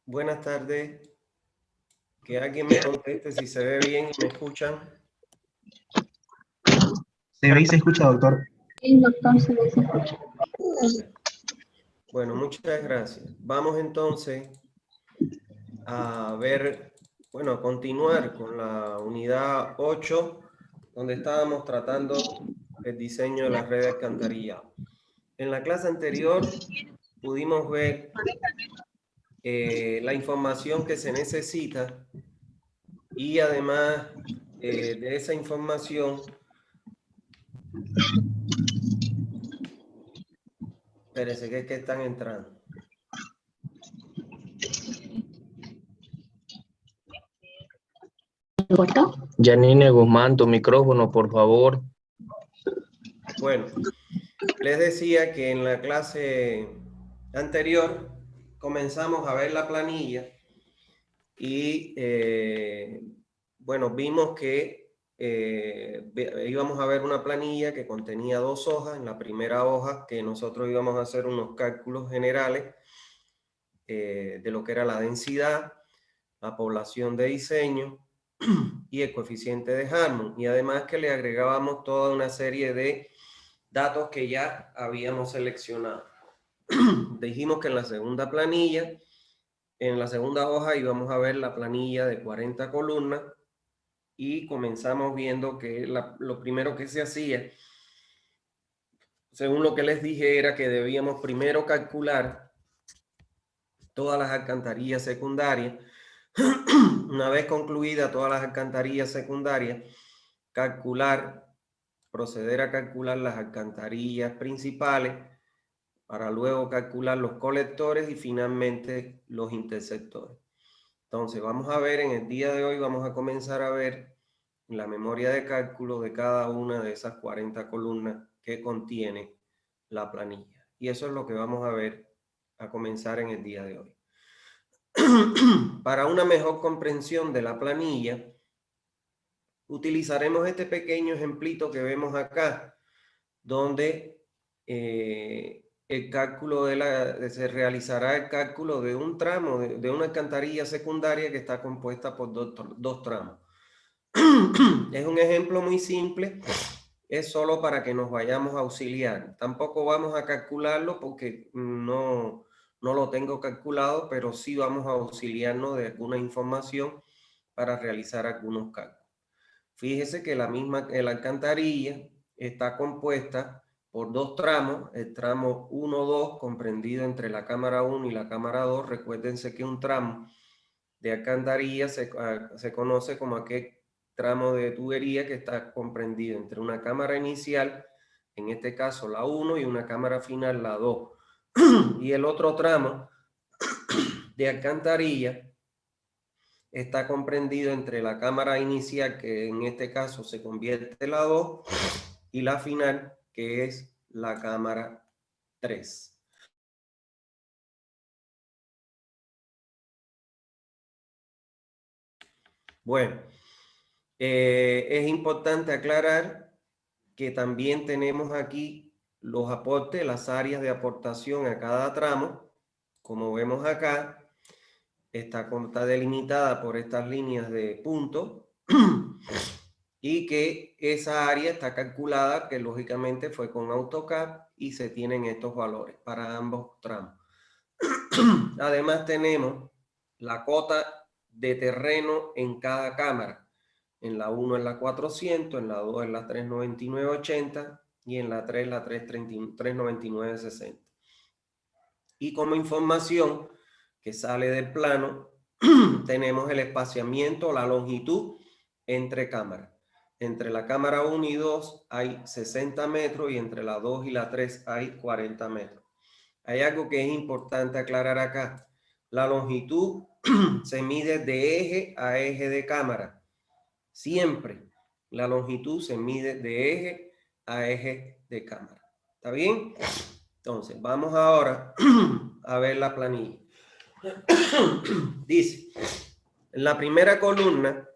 Buenas tardes. Que alguien me conteste si se ve bien y me escuchan. Se ve y se escucha, doctor. Sí, doctor, se ve y se escucha. Bueno, muchas gracias. Vamos entonces a ver, bueno, a continuar con la unidad 8, donde estábamos tratando el diseño de la red de alcantarillado. En la clase anterior pudimos ver la información que se necesita y además de esa información, espérense que es que están entrando. Janine Guzmán, tu micrófono, por favor. Bueno, les decía que en la clase anterior comenzamos a ver la planilla y bueno, vimos que íbamos a ver una planilla que contenía 2 hojas. En la primera hoja que nosotros íbamos a hacer unos cálculos generales de lo que era la densidad, la población de diseño y el coeficiente de Harmon, y además que le agregábamos toda una serie de datos que ya habíamos seleccionado. Dijimos que en la segunda planilla, en la segunda hoja, íbamos a ver la planilla de 40 columnas y comenzamos viendo que lo primero que se hacía, según lo que les dije, era que debíamos primero calcular todas las alcantarillas secundarias. Una vez concluida todas las alcantarillas secundarias, proceder a calcular las alcantarillas principales para luego calcular los colectores y finalmente los interceptores. Entonces vamos a ver en el día de hoy, vamos a comenzar a ver la memoria de cálculo de cada una de esas 40 columnas que contiene la planilla. Y eso es lo que vamos a ver a comenzar en el día de hoy. Para una mejor comprensión de la planilla, utilizaremos este pequeño ejemplito que vemos acá, donde el cálculo se realizará el cálculo de un tramo, de una alcantarilla secundaria que está compuesta por dos tramos. Es un ejemplo muy simple, es solo para que nos vayamos a auxiliar. Tampoco vamos a calcularlo porque no lo tengo calculado, pero sí vamos a auxiliarnos de alguna información para realizar algunos cálculos. Fíjese que la alcantarilla está compuesta por 2 tramos, el tramo 1-2 comprendido entre la cámara 1 y la cámara 2. Recuérdense que un tramo de alcantarilla se conoce como aquel tramo de tubería que está comprendido entre una cámara inicial, en este caso la 1, y una cámara final, la 2. Y el otro tramo de alcantarilla está comprendido entre la cámara inicial, que en este caso se convierte en la 2, y la final, que es la cámara 3. Bueno, es importante aclarar que también tenemos aquí los aportes, las áreas de aportación a cada tramo. Como vemos acá, está delimitada por estas líneas de puntos y que esa área está calculada, que lógicamente fue con AutoCAD, y se tienen estos valores para ambos tramos. Además tenemos la cota de terreno en cada cámara. En la 1 es la 400, en la 2 es la 399.80 y en la 3 la 399.60. Y como información que sale del plano, tenemos el espaciamiento, la longitud entre cámaras. Entre la cámara 1 y 2 hay 60 metros y entre la 2 y la 3 hay 40 metros. Hay algo que es importante aclarar acá. La longitud se mide de eje a eje de cámara. Siempre la longitud se mide de eje a eje de cámara. ¿Está bien? Entonces, vamos ahora a ver la planilla. Dice, en la primera columna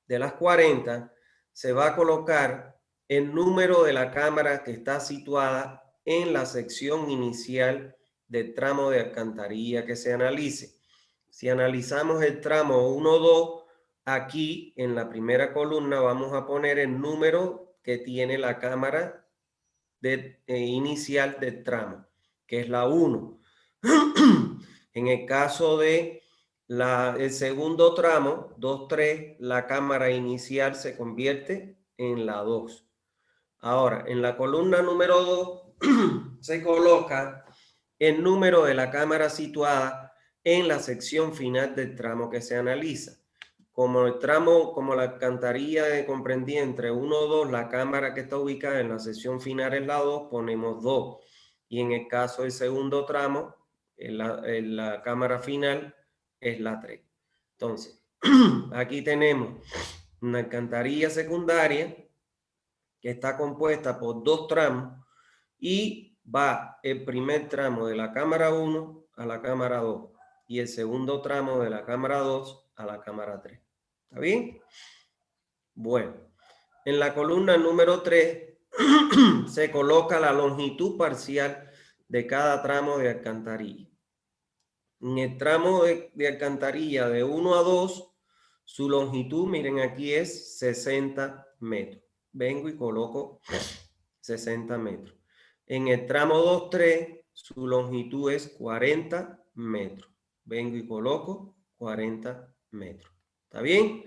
de las 40 se va a colocar el número de la cámara que está situada en la sección inicial del tramo de alcantarilla que se analice. Si analizamos el tramo 1-2, aquí en la primera columna vamos a poner el número que tiene la cámara inicial del tramo, que es la 1. En el caso de el segundo tramo, 2-3, la cámara inicial se convierte en la 2. Ahora, en la columna número 2 se coloca el número de la cámara situada en la sección final del tramo que se analiza. Como la alcantarilla comprendía entre 1 o 2, la cámara que está ubicada en la sección final es la 2, ponemos 2. Y en el caso del segundo tramo, la cámara final es la 3. Entonces, aquí tenemos una alcantarilla secundaria que está compuesta por 2 tramos y va el primer tramo de la cámara 1 a la cámara 2 y el segundo tramo de la cámara 2 a la cámara 3. ¿Está bien? Bueno, en la columna número 3 se coloca la longitud parcial de cada tramo de alcantarilla. En el tramo de alcantarilla de 1 a 2, su longitud, miren aquí, es 60 metros. Vengo y coloco 60 metros. En el tramo 2-3, su longitud es 40 metros. Vengo y coloco 40 metros. ¿Está bien?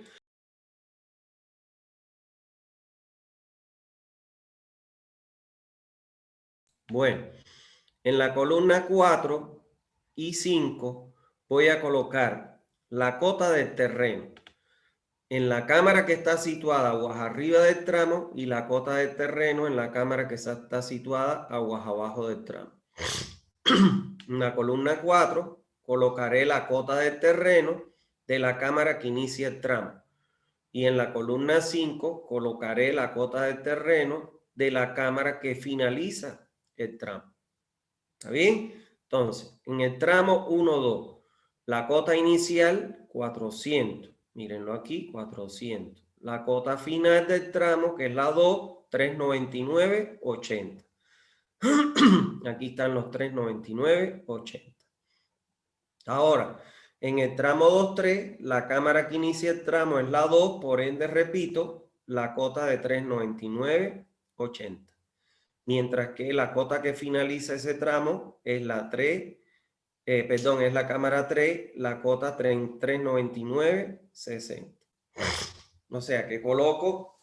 Bueno, en la columna 4 y 5 voy a colocar la cota del terreno en la cámara que está situada aguas arriba del tramo y la cota del terreno en la cámara que está situada aguas abajo del tramo. En la columna 4 colocaré la cota del terreno de la cámara que inicia el tramo. Y en la columna 5 colocaré la cota del terreno de la cámara que finaliza el tramo. ¿Está bien? Entonces, en el tramo 1-2, la cota inicial 400. Mírenlo aquí, 400. La cota final del tramo, que es la 2, 399.80. Aquí están los 399.80. Ahora, en el tramo 2-3, la cámara que inicia el tramo es la 2, por ende, repito, la cota de 399.80. Mientras que la cota que finaliza ese tramo es la 3, es la cámara 3, la cota 399.60. O sea que coloco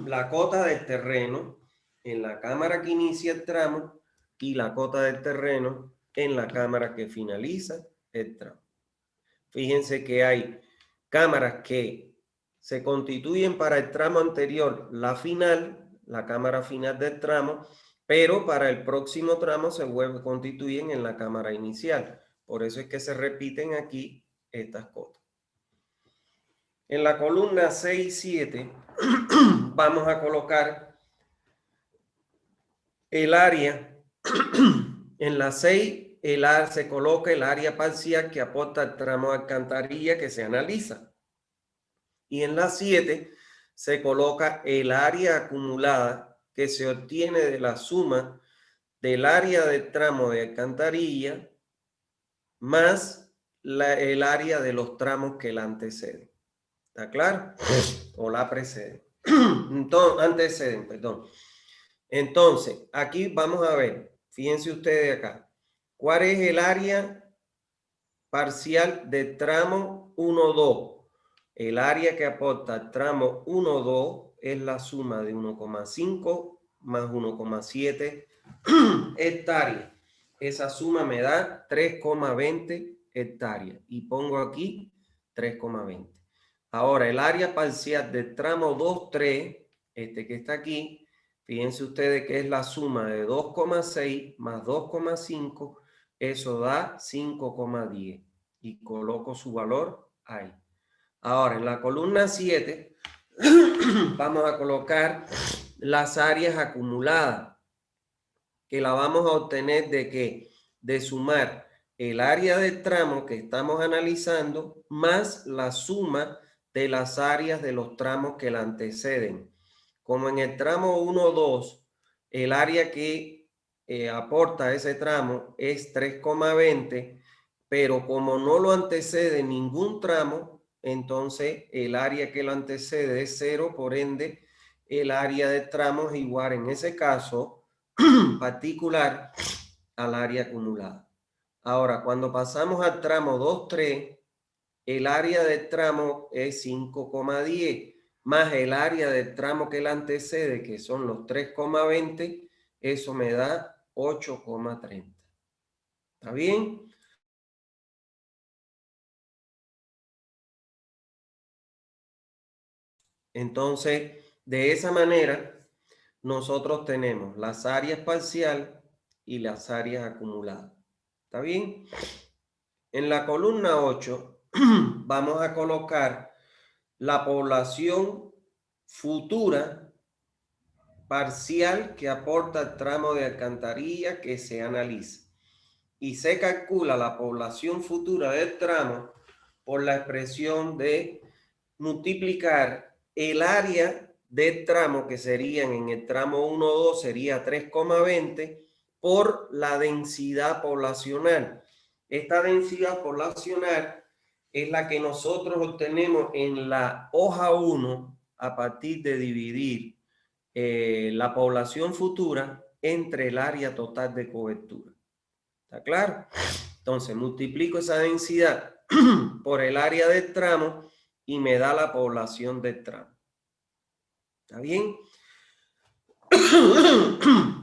la cota del terreno en la cámara que inicia el tramo y la cota del terreno en la cámara que finaliza el tramo. Fíjense que hay cámaras que se constituyen para el tramo anterior, la final, la cámara final del tramo, pero para el próximo tramo se constituyen en la cámara inicial. Por eso es que se repiten aquí estas cotas. En la columna 6 y 7 vamos a colocar el área. En la 6 se coloca el área parcial que aporta el tramo de alcantarilla que se analiza. Y en la 7 se coloca el área acumulada que se obtiene de la suma del área del tramo de alcantarilla más el área de los tramos que la anteceden. ¿Está claro? O la preceden. Entonces, anteceden, perdón. Entonces, aquí vamos a ver, fíjense ustedes acá, ¿cuál es el área parcial del tramo 1-2? El área que aporta el tramo 1-2 es la suma de 1,5 más 1,7 hectáreas. Esa suma me da 3,20 hectáreas. Y pongo aquí 3,20. Ahora, el área parcial del tramo 2-3, este que está aquí, fíjense ustedes que es la suma de 2,6 más 2,5, eso da 5,10. Y coloco su valor ahí. Ahora, en la columna 7, vamos a colocar las áreas acumuladas, que la vamos a obtener de qué? De sumar el área del tramo que estamos analizando más la suma de las áreas de los tramos que la anteceden. Como en el tramo 1-2, el área que aporta ese tramo es 3,20, pero como no lo antecede ningún tramo, entonces el área que lo antecede es 0, por ende, el área de tramo es igual en ese caso particular al área acumulada. Ahora, cuando pasamos al tramo 2-3, el área del tramo es 5,10 más el área del tramo que la antecede, que son los 3,20, eso me da 8,30. ¿Está bien? Entonces, de esa manera, nosotros tenemos las áreas parciales y las áreas acumuladas. ¿Está bien? En la columna 8 vamos a colocar la población futura parcial que aporta el tramo de alcantarilla que se analiza. Y se calcula la población futura del tramo por la expresión de multiplicar el área del tramo, que serían en el tramo 1-2 sería 3,20 por la densidad poblacional. Esta densidad poblacional es la que nosotros obtenemos en la hoja 1 a partir de dividir la población futura entre el área total de cobertura. ¿Está claro? Entonces multiplico esa densidad por el área del tramo y me da la población del tramo. ¿Está bien?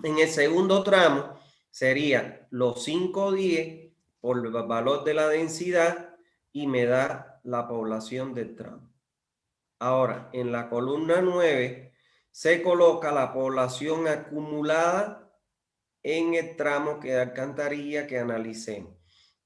En el segundo tramo sería los 5,10 por el valor de la densidad y me da la población del tramo. Ahora, en la columna 9 se coloca la población acumulada en el tramo de alcantarilla que analicemos.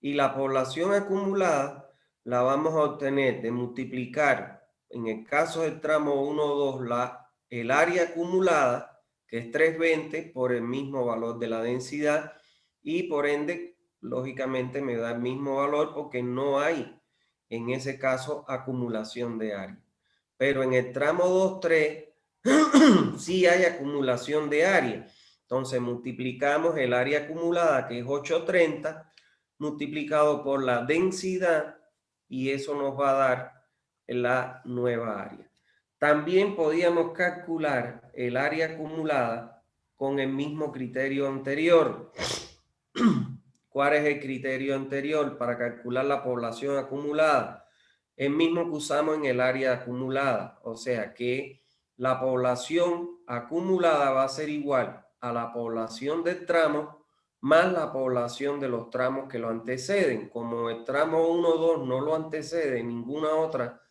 Y la población acumulada la vamos a obtener de multiplicar, en el caso del tramo 1-2, el área acumulada, que es 320, por el mismo valor de la densidad, y por ende, lógicamente me da el mismo valor porque no hay, en ese caso, acumulación de área. Pero en el tramo 2-3, sí hay acumulación de área. Entonces multiplicamos el área acumulada, que es 830, multiplicado por la densidad, y eso nos va a dar la nueva área. También podíamos calcular el área acumulada con el mismo criterio anterior. ¿Cuál es el criterio anterior para calcular la población acumulada? El mismo que usamos en el área acumulada, o sea que la población acumulada va a ser igual a la población del tramo más la población de los tramos que lo anteceden. Como el tramo 1-2 no lo antecede ninguna otra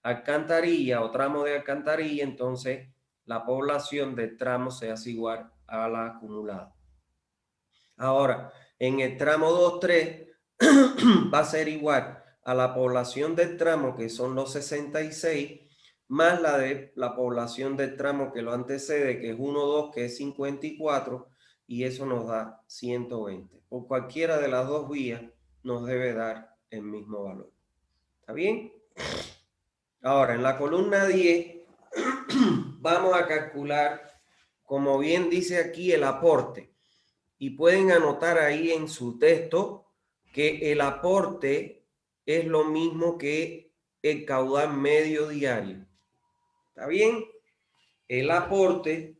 alcantarilla o tramo de alcantarilla, entonces la población del tramo se hace igual a la acumulada. Ahora, en el tramo 2-3 va a ser igual a la población del tramo, que son los 66, más la de la población del tramo que lo antecede, que es 1-2, que es 54, y eso nos da 120. Por cualquiera de las dos vías nos debe dar el mismo valor. ¿Está bien? Ahora, en la columna 10 vamos a calcular, como bien dice aquí, el aporte. Y pueden anotar ahí en su texto que el aporte es lo mismo que el caudal medio diario. ¿Está bien? El aporte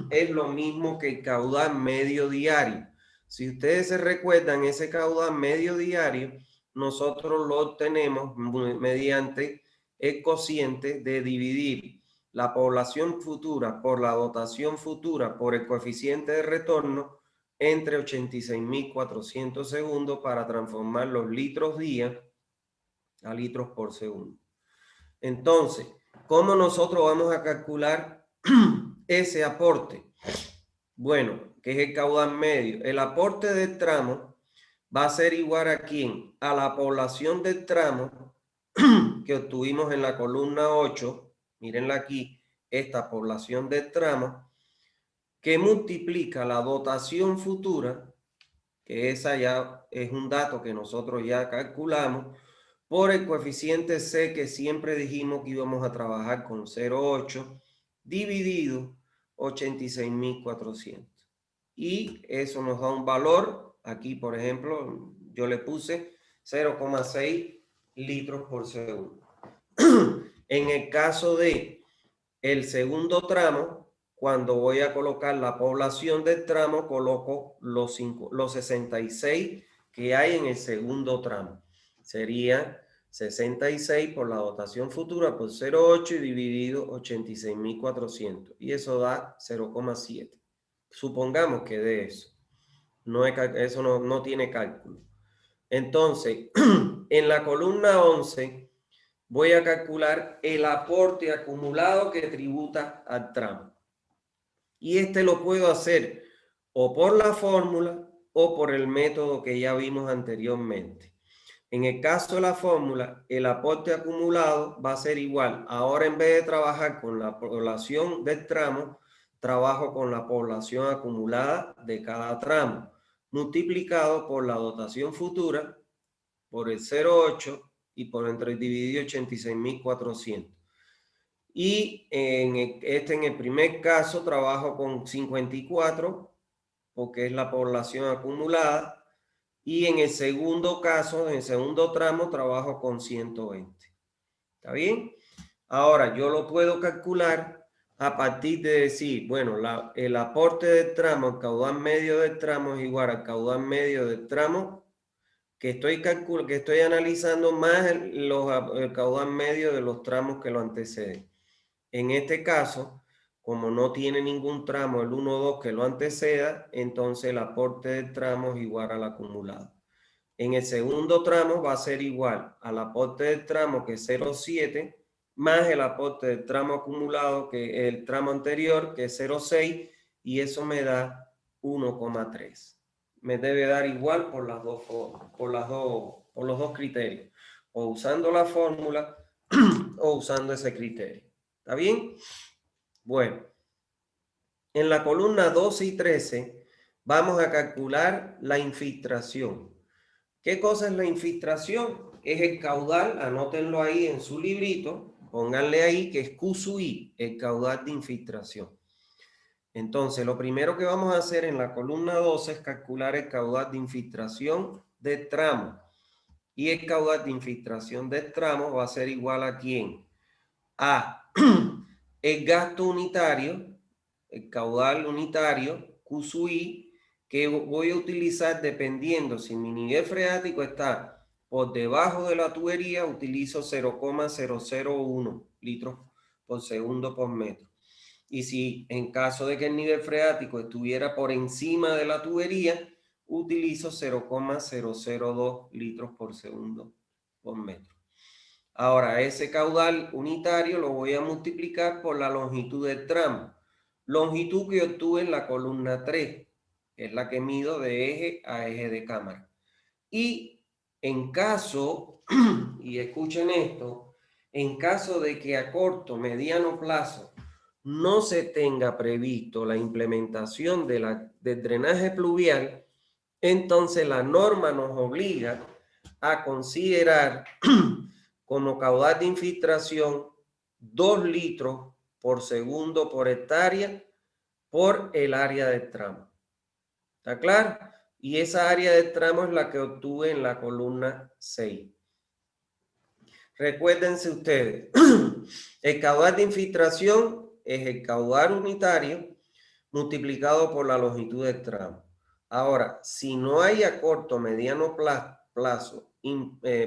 es lo mismo que el caudal medio diario. Si ustedes se recuerdan, ese caudal medio diario, nosotros lo obtenemos mediante el cociente de dividir la población futura por la dotación futura por el coeficiente de retorno entre 86.400 segundos para transformar los litros día a litros por segundo. Entonces, ¿cómo nosotros vamos a calcular ese aporte? Bueno, que es el caudal medio. El aporte del tramo va a ser igual a ¿quién? A la población del tramo que obtuvimos en la columna 8. Mírenla aquí, esta población del tramo, que multiplica la dotación futura, que esa ya es un dato que nosotros ya calculamos, por el coeficiente C que siempre dijimos que íbamos a trabajar con 0,8 dividido 86.400. Y eso nos da un valor, aquí por ejemplo, yo le puse 0,6 litros por segundo. En el caso de el segundo tramo, cuando voy a colocar la población del tramo, coloco los 66 que hay en el segundo tramo. Sería 66 por la dotación futura por 0,8 y dividido 86.400. Y eso da 0,7. Supongamos que de eso. Eso no tiene cálculo. Entonces, en la columna 11 voy a calcular el aporte acumulado que tributa al tramo. Y este lo puedo hacer o por la fórmula o por el método que ya vimos anteriormente. En el caso de la fórmula, el aporte acumulado va a ser igual. Ahora, en vez de trabajar con la población del tramo, trabajo con la población acumulada de cada tramo, multiplicado por la dotación futura, por el 0,8 y por entre dividido 86.400. Y en el primer caso trabajo con 54, porque es la población acumulada. Y en el segundo caso, en el segundo tramo, trabajo con 120. ¿Está bien? Ahora, yo lo puedo calcular a partir de decir, bueno, el aporte del tramo, el caudal medio del tramo es igual al caudal medio del tramo que estoy analizando más el caudal medio de los tramos que lo anteceden. En este caso, como no tiene ningún tramo, el 1,2 que lo anteceda, entonces el aporte del tramo es igual al acumulado. En el segundo tramo va a ser igual al aporte del tramo, que es 0,7, más el aporte del tramo acumulado, que el tramo anterior, que es 0,6, y eso me da 1,3. Me debe dar igual por las dos formas, por los dos criterios, o usando la fórmula o usando ese criterio. ¿Está bien? Bueno, en la columna 12 y 13 vamos a calcular la infiltración. ¿Qué cosa es la infiltración? Es el caudal, anótenlo ahí en su librito, pónganle ahí que es Q sub I, el caudal de infiltración. Entonces, lo primero que vamos a hacer en la columna 12 es calcular el caudal de infiltración de tramo. Y el caudal de infiltración de tramo va a ser igual a ¿quién? A el gasto unitario, el caudal unitario, Q sub I, que voy a utilizar dependiendo si mi nivel freático está por debajo de la tubería, utilizo 0,001 litros por segundo por metro. Y si en caso de que el nivel freático estuviera por encima de la tubería, utilizo 0,002 litros por segundo por metro. Ahora, ese caudal unitario lo voy a multiplicar por la longitud del tramo. Longitud que obtuve en la columna 3, que es la que mido de eje a eje de cámara. Y en caso, y escuchen esto, en caso de que a corto, mediano plazo no se tenga previsto la implementación del drenaje pluvial, entonces la norma nos obliga a considerar como caudal de infiltración 2 litros por segundo por hectárea por el área del tramo. ¿Está claro? Y esa área del tramo es la que obtuve en la columna 6. Recuérdense ustedes, el caudal de infiltración es el caudal unitario multiplicado por la longitud del tramo. Ahora, si no hay a corto o mediano plazo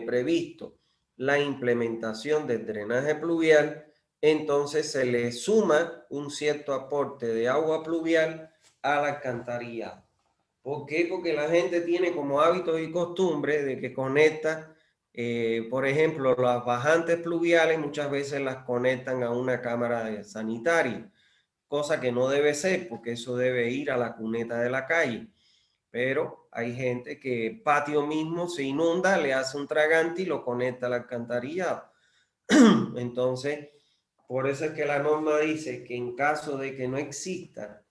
previsto la implementación del drenaje pluvial, entonces se le suma un cierto aporte de agua pluvial al alcantarillado. ¿Por qué? Porque la gente tiene como hábitos y costumbres de que conecta, por ejemplo, las bajantes pluviales muchas veces las conectan a una cámara sanitaria, cosa que no debe ser porque eso debe ir a la cuneta de la calle. Pero hay gente que el patio mismo se inunda, le hace un tragante y lo conecta al alcantarillado. Entonces, por eso es que la norma dice que en caso de que no exista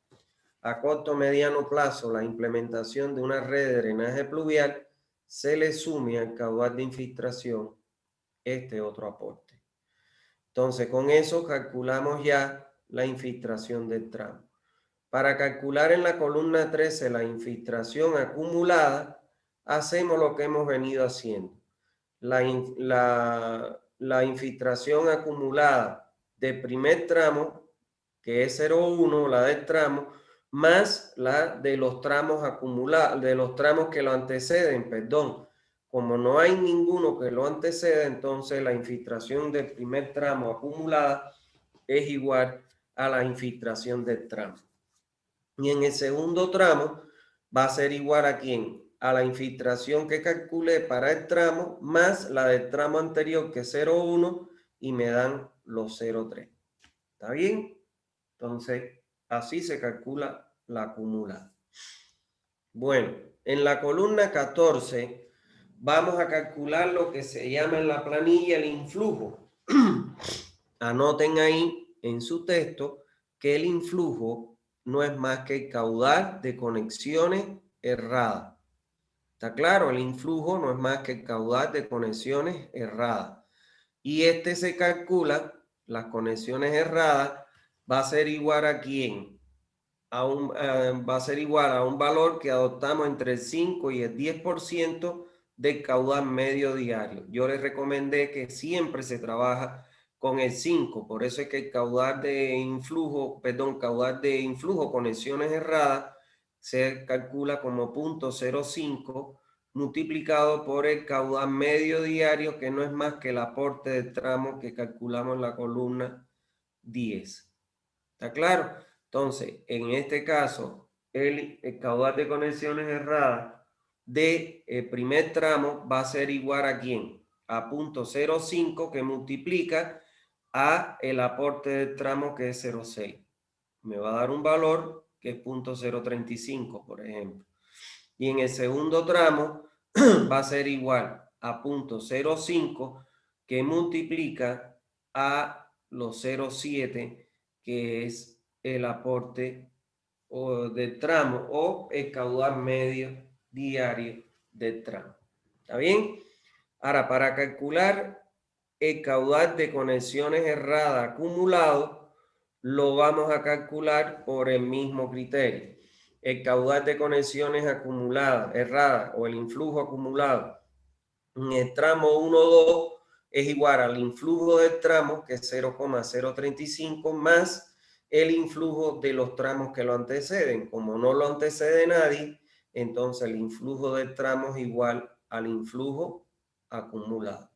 a corto o mediano plazo la implementación de una red de drenaje pluvial, se le sume al caudal de infiltración este otro aporte. Entonces, con eso calculamos ya la infiltración del tramo. Para calcular en la columna 13 la infiltración acumulada, hacemos lo que hemos venido haciendo. La infiltración acumulada del primer tramo, que es 0,1, la del tramo, más la de los tramos acumulados, de los tramos que lo anteceden, perdón. Como no hay ninguno que lo anteceda, entonces la infiltración del primer tramo acumulada es igual a la infiltración del tramo. Y en el segundo tramo va a ser igual a ¿quién? A la infiltración que calculé para el tramo más la del tramo anterior, que es 0,1, y me dan los 0,3. ¿Está bien? Entonces, así se calcula la acumulada. Bueno, en la columna 14 vamos a calcular lo que se llama en la planilla el influjo. Anoten ahí en su texto que el influjo no es más que el caudal de conexiones erradas. ¿Está claro? El influjo no es más que el caudal de conexiones erradas. Y este se calcula, las conexiones erradas, va a ser igual a ¿quién? Va a ser igual a un valor que adoptamos entre el 5 y el 10% del caudal medio diario. Yo les recomendé que siempre se trabaja con el 5, por eso es que el caudal de influjo, conexiones erradas, se calcula como 0.05 multiplicado por el caudal medio diario, que no es más que el aporte de tramo que calculamos en la columna 10. ¿Está claro? Entonces, en este caso, el caudal de conexiones erradas del primer tramo va a ser igual a ¿quién? A 0.05, que multiplica a el aporte del tramo, que es 0.6. Me va a dar un valor que es 0.035, por ejemplo. Y en el segundo tramo va a ser igual a 0.05, que multiplica a los 0.7, que es el aporte del tramo o el caudal medio diario del tramo. ¿Está bien? Ahora, para calcular el caudal de conexiones erradas acumulado, lo vamos a calcular por el mismo criterio. El caudal de conexiones acumuladas, erradas, o el influjo acumulado en el tramo 1,2 es igual al influjo del tramo, que es 0,035, más el influjo de los tramos que lo anteceden. Como no lo antecede nadie, entonces el influjo del tramo es igual al influjo acumulado.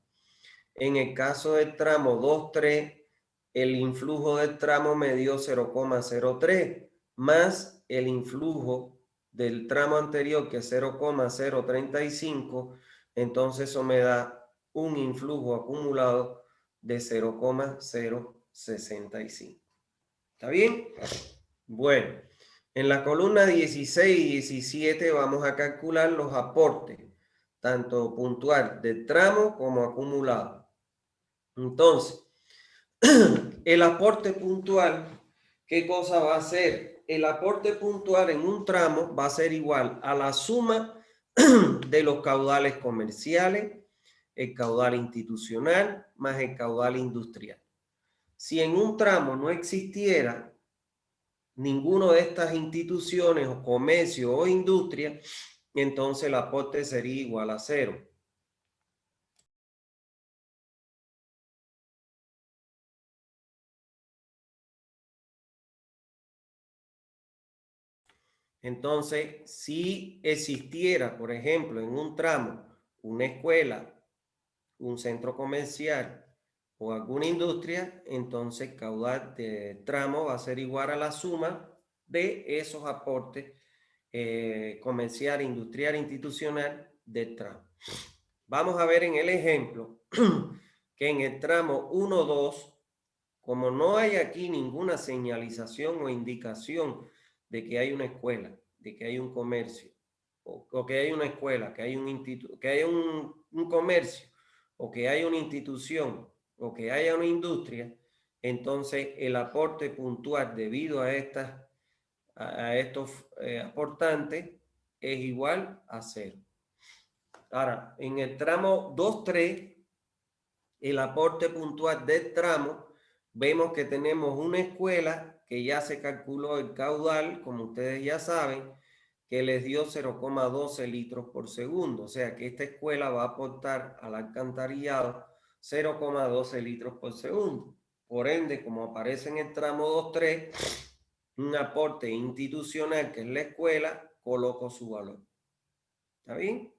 En el caso del tramo 2,3, el influjo del tramo me dio 0,03, más el influjo del tramo anterior, que es 0,035, entonces eso me da un influjo acumulado de 0,065. ¿Está bien? Bueno, en la columna 16 y 17 vamos a calcular los aportes, tanto puntual del tramo como acumulado. Entonces, el aporte puntual, ¿qué cosa va a ser? El aporte puntual en un tramo va a ser igual a la suma de los caudales comerciales, el caudal institucional, más el caudal industrial. Si en un tramo no existiera ninguno de estas instituciones o comercio o industria, entonces el aporte sería igual a 0. Entonces, si existiera, por ejemplo, en un tramo, una escuela, un centro comercial o alguna industria, entonces el caudal de tramo va a ser igual a la suma de esos aportes comercial, industrial, institucional del tramo. Vamos a ver en el ejemplo que en el tramo 1,2, como no hay aquí ninguna señalización o indicación de que hay una escuela, de que hay un comercio, o que hay una escuela, que hay un comercio, o que hay una institución, o que haya una industria, entonces el aporte puntual debido a estos aportantes es igual a 0. Ahora, en el tramo 2,3, el aporte puntual del tramo, vemos que tenemos una escuela que ya se calculó el caudal, como ustedes ya saben, que les dio 0,12 litros por segundo. O sea que esta escuela va a aportar al alcantarillado 0,12 litros por segundo. Por ende, como aparece en el tramo 2.3, un aporte institucional que es la escuela, coloco su valor. ¿Está bien?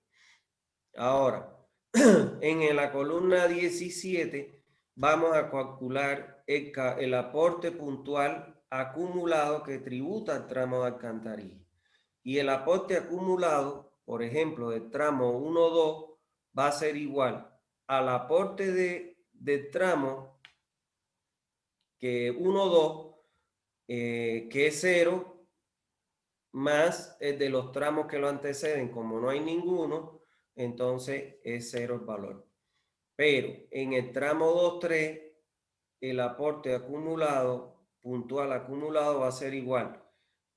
Ahora, en la columna 17 vamos a calcular el aporte puntual acumulado que tributa al tramo de alcantarilla. Y el aporte acumulado, por ejemplo, del tramo 1-2, va a ser igual al aporte del tramo que 1-2, que es 0, más el de los tramos que lo anteceden. Como no hay ninguno, entonces es 0 el valor. Pero en el tramo 2-3, el aporte acumulado, puntual acumulado, va a ser igual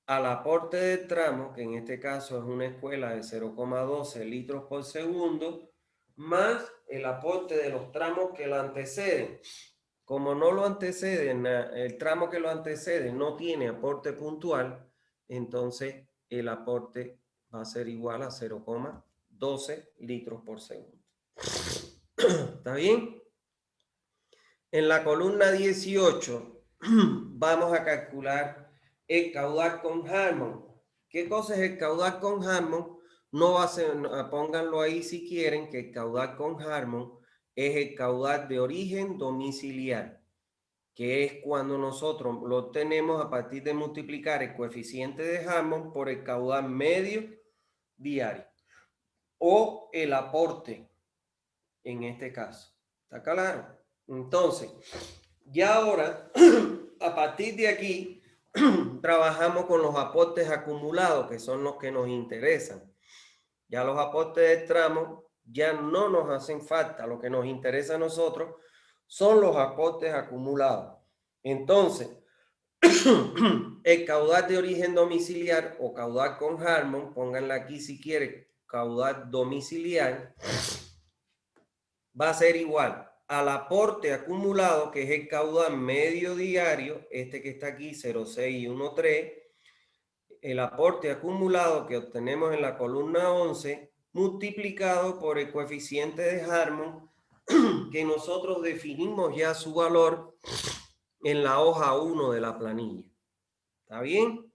al aporte del tramo, que en este caso es una escuela de 0,12 litros por segundo, más el aporte de los tramos que lo anteceden. Como no lo anteceden, el tramo que lo antecede no tiene aporte puntual, entonces el aporte va a ser igual a 0,12 litros por segundo. ¿Está bien? En la columna 18 vamos a calcular el caudal con Harmon. ¿Qué cosa es el caudal con Harmon? No va a ser, pónganlo ahí si quieren, que el caudal con Harmon es el caudal de origen domiciliar, que es cuando nosotros lo tenemos a partir de multiplicar el coeficiente de Harmon por el caudal medio diario o el aporte en este caso. ¿Está claro? Entonces, ya ahora, a partir de aquí, trabajamos con los aportes acumulados, que son los que nos interesan. Ya los aportes del tramo ya no nos hacen falta. Lo que nos interesa a nosotros son los aportes acumulados. Entonces, el caudal de origen domiciliar o caudal con Harmon, pónganla aquí si quieren, caudal domiciliar, va a ser igual al aporte acumulado, que es el caudal medio diario, este que está aquí, 0,6 y 1,3, el aporte acumulado que obtenemos en la columna 11, multiplicado por el coeficiente de Harmon, que nosotros definimos ya su valor en la hoja 1 de la planilla. ¿Está bien?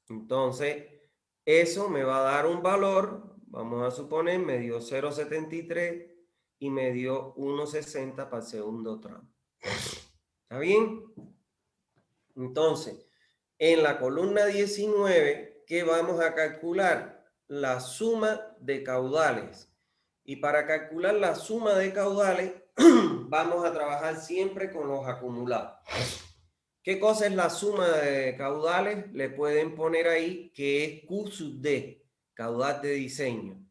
Entonces, eso me va a dar un valor, vamos a suponer, me dio 0,73 y me dio 1,60 para el segundo tramo. ¿Está bien? Entonces, en la columna 19, ¿qué vamos a calcular? La suma de caudales. Y para calcular la suma de caudales, vamos a trabajar siempre con los acumulados. ¿Qué cosa es la suma de caudales? Le pueden poner ahí que es Q sub D, caudal de diseño.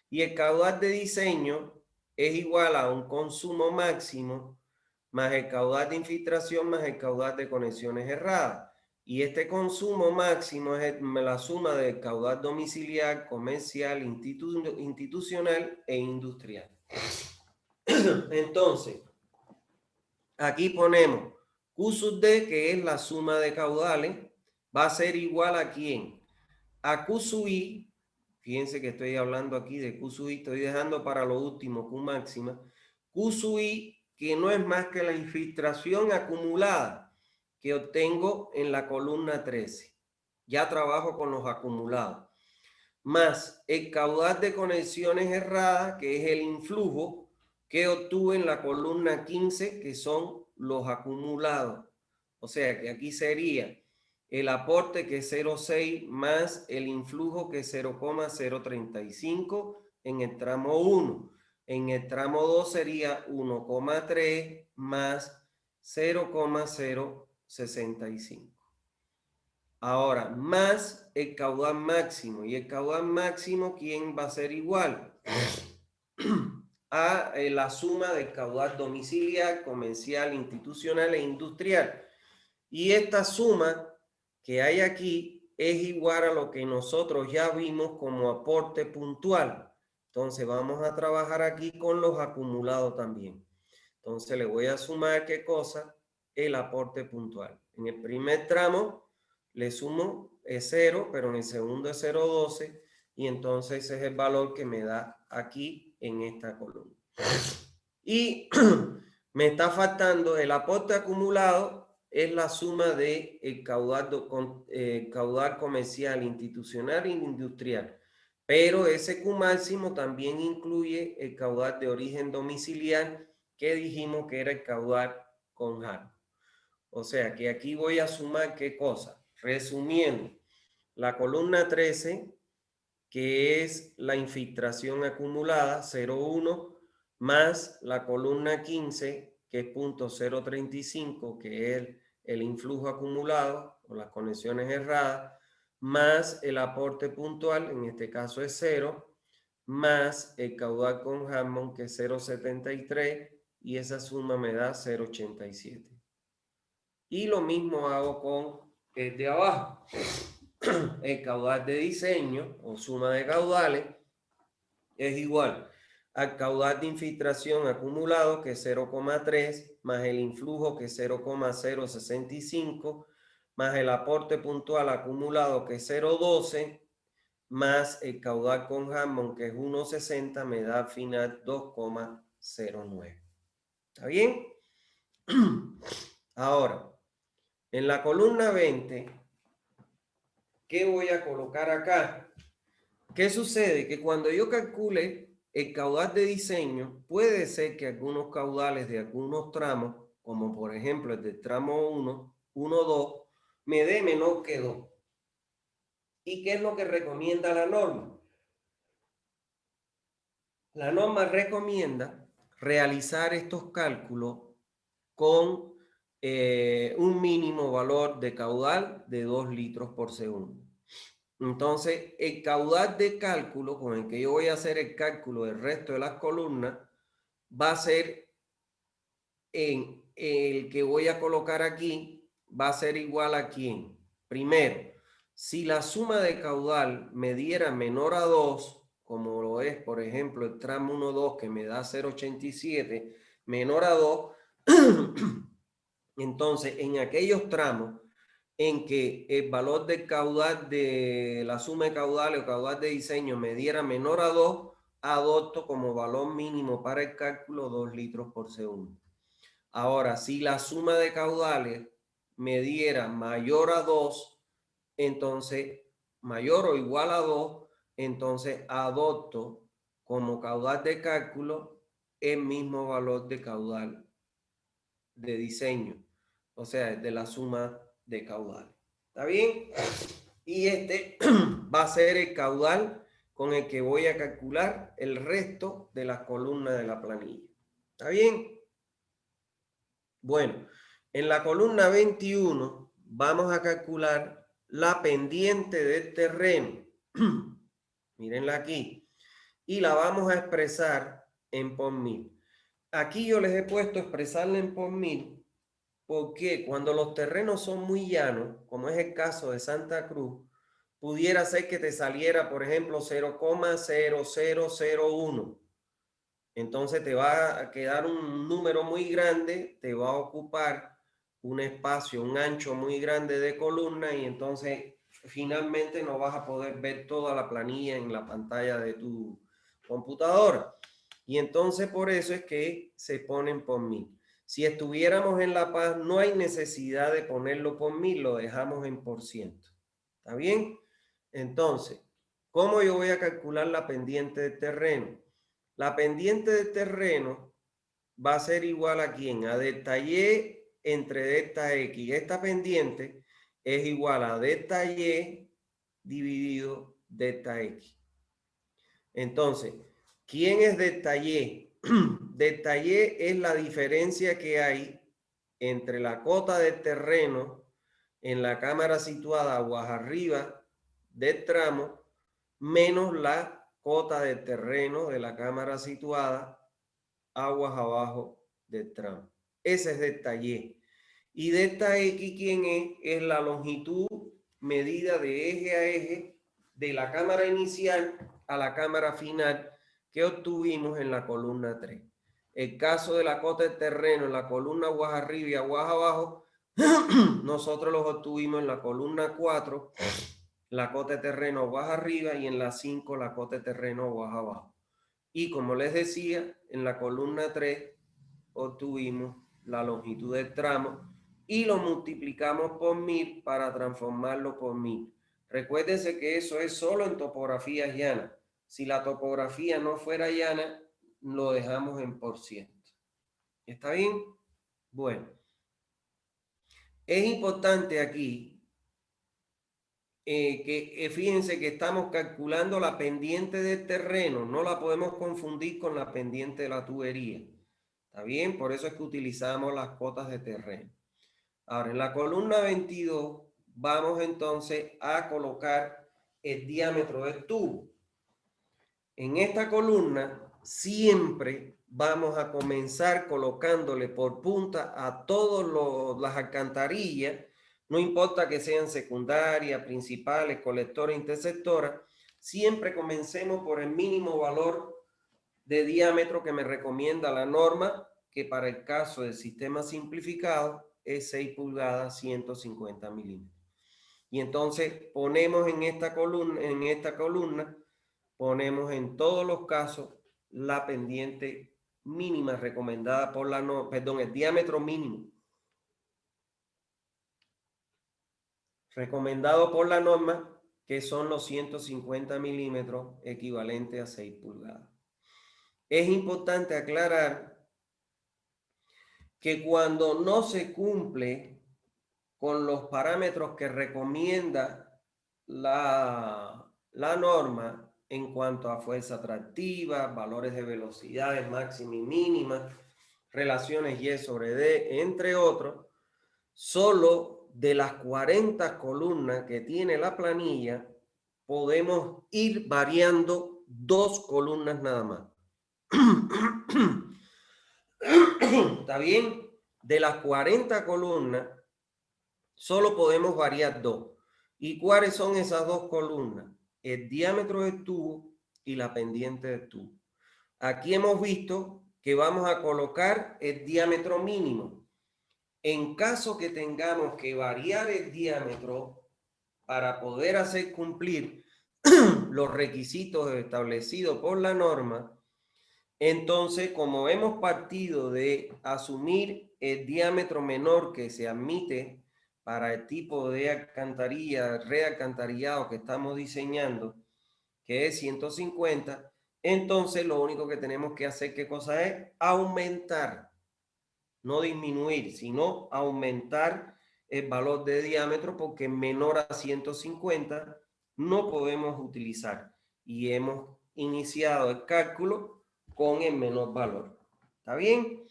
Y el caudal de diseño es igual a un consumo máximo más el caudal de infiltración más el caudal de conexiones erradas. Y este consumo máximo es la suma del caudal domiciliar, comercial, institucional e industrial. Entonces, aquí ponemos Q sub D, que es la suma de caudales, va a ser igual a ¿quién? A Q sub I. Fíjense que estoy hablando aquí de Q sub I, estoy dejando para lo último Q máxima. Q sub I, que no es más que la infiltración acumulada que obtengo en la columna 13. Ya trabajo con los acumulados. Más el caudal de conexiones erradas, que es el influjo que obtuve en la columna 15, que son los acumulados. O sea que aquí sería el aporte, que es 0,6, más el influjo, que es 0,035 en el tramo 1. En el tramo 2 sería 1,3 más 0,065. Ahora, más el caudal máximo. Y el caudal máximo, ¿quién va a ser igual? A la suma del caudal domiciliar, comercial, institucional e industrial. Y esta suma que hay aquí es igual a lo que nosotros ya vimos como aporte puntual. Entonces vamos a trabajar aquí con los acumulados también. Entonces le voy a sumar, ¿qué cosa? El aporte puntual. En el primer tramo le sumo es 0, pero en el segundo es 0,12 y entonces ese es el valor que me da aquí en esta columna. Y me está faltando el aporte acumulado, es la suma de el caudal comercial, institucional e industrial. Pero ese Q máximo también incluye el caudal de origen domiciliar que dijimos que era el caudal con HAL. O sea que aquí voy a sumar ¿qué cosa? Resumiendo, la columna 13, que es la infiltración acumulada, 0,1, más la columna 15, que es punto 0,35, que es el influjo acumulado o las conexiones erradas, más el aporte puntual, en este caso es 0, más el caudal con Hammond, que es 0,73, y esa suma me da 0,87. Y lo mismo hago con el de abajo. El caudal de diseño o suma de caudales es igual al caudal de infiltración acumulado, que es 0,3, más el influjo, que es 0,065, más el aporte puntual acumulado, que es 0,12, más el caudal con Hammond, que es 1,60, me da al final 2,09. ¿Está bien? Ahora, en la columna 20, ¿qué voy a colocar acá? ¿Qué sucede? Que cuando yo calcule el caudal de diseño, puede ser que algunos caudales de algunos tramos, como por ejemplo el del tramo 1, 2, me dé menor que 2. ¿Y qué es lo que recomienda la norma? La norma recomienda realizar estos cálculos con un mínimo valor de caudal de 2 litros por segundo. Entonces, el caudal de cálculo con el que yo voy a hacer el cálculo del resto de las columnas va a ser en el que voy a colocar aquí, va a ser igual a ¿quién? Primero, si la suma de caudal me diera menor a 2, como lo es, por ejemplo, el tramo 1,2 que me da 0,87, menor a 2, entonces en aquellos tramos en que el valor del caudal de la suma de caudales o caudal de diseño me diera menor a 2, adopto como valor mínimo para el cálculo 2 litros por segundo. Ahora, si la suma de caudales me diera mayor a 2, entonces mayor o igual a 2, entonces adopto como caudal de cálculo el mismo valor de caudal de diseño, o sea, de la suma de caudales. ¿Está bien? Y este va a ser el caudal con el que voy a calcular el resto de las columnas de la planilla. ¿Está bien? Bueno, en la columna 21 vamos a calcular la pendiente del terreno. Mírenla aquí. Y la vamos a expresar en por mil. Aquí yo les he puesto expresarla en por mil porque cuando los terrenos son muy llanos, como es el caso de Santa Cruz, pudiera ser que te saliera, por ejemplo, 0,0001. Entonces te va a quedar un número muy grande, te va a ocupar un espacio, un ancho muy grande de columna y entonces finalmente no vas a poder ver toda la planilla en la pantalla de tu computadora. Y entonces por eso es que se ponen por mil. Si estuviéramos en La Paz, no hay necesidad de ponerlo por mil, lo dejamos en por ciento. ¿Está bien? Entonces, ¿cómo yo voy a calcular la pendiente del terreno? La pendiente del terreno va a ser igual a ¿quién? A delta Y entre delta X. Esta pendiente es igual a delta Y dividido delta X. Entonces, ¿quién es delta Y? Delta Y es la diferencia que hay entre la cota del terreno en la cámara situada aguas arriba del tramo menos la cota del terreno de la cámara situada aguas abajo del tramo. Ese es delta Y. Y delta X, ¿quién es? Es la longitud medida de eje a eje de la cámara inicial a la cámara final que obtuvimos en la columna 3. El caso de la cota de terreno en la columna aguas arriba y aguas abajo, nosotros los obtuvimos en la columna 4, la cota de terreno aguas arriba, y en la 5 la cota de terreno aguas abajo. Y como les decía, en la columna 3 obtuvimos la longitud del tramo y lo multiplicamos por 1000 para transformarlo por 1000. Recuérdense que eso es solo en topografías llanas. Si la topografía no fuera llana, lo dejamos en %. ¿Está bien? Bueno. Es importante aquí que fíjense que estamos calculando la pendiente del terreno. No la podemos confundir con la pendiente de la tubería. ¿Está bien? Por eso es que utilizamos las cotas de terreno. Ahora, en la columna 22 vamos entonces a colocar el diámetro del tubo. En esta columna siempre vamos a comenzar colocándole por punta a todas las alcantarillas, no importa que sean secundarias, principales, colectoras, interceptoras, siempre comencemos por el mínimo valor de diámetro que me recomienda la norma, que para el caso del sistema simplificado es 6 pulgadas, 150 milímetros. Y entonces ponemos en esta columna, ponemos en todos los casos la pendiente mínima recomendada por la norma, perdón, el diámetro mínimo recomendado por la norma, que son los 150 milímetros, equivalente a 6 pulgadas. Es importante aclarar que cuando no se cumple con los parámetros que recomienda la norma en cuanto a fuerza atractiva, valores de velocidades máxima y mínima, relaciones Y sobre D, entre otros, solo de las 40 columnas que tiene la planilla podemos ir variando 2 columnas nada más. ¿Está bien? De las 40 columnas, solo podemos variar 2. ¿Y cuáles son esas 2 columnas? El diámetro del tubo y la pendiente del tubo. Aquí hemos visto que vamos a colocar el diámetro mínimo. En caso que tengamos que variar el diámetro para poder hacer cumplir los requisitos establecidos por la norma, entonces, como hemos partido de asumir el diámetro menor que se admite para el tipo de alcantarilla, realcantarillado que estamos diseñando, que es 150, entonces lo único que tenemos que hacer, ¿qué cosa es? Aumentar, no disminuir, sino aumentar el valor de diámetro, porque menor a 150 no podemos utilizar. Y hemos iniciado el cálculo con el menor valor. ¿Está bien?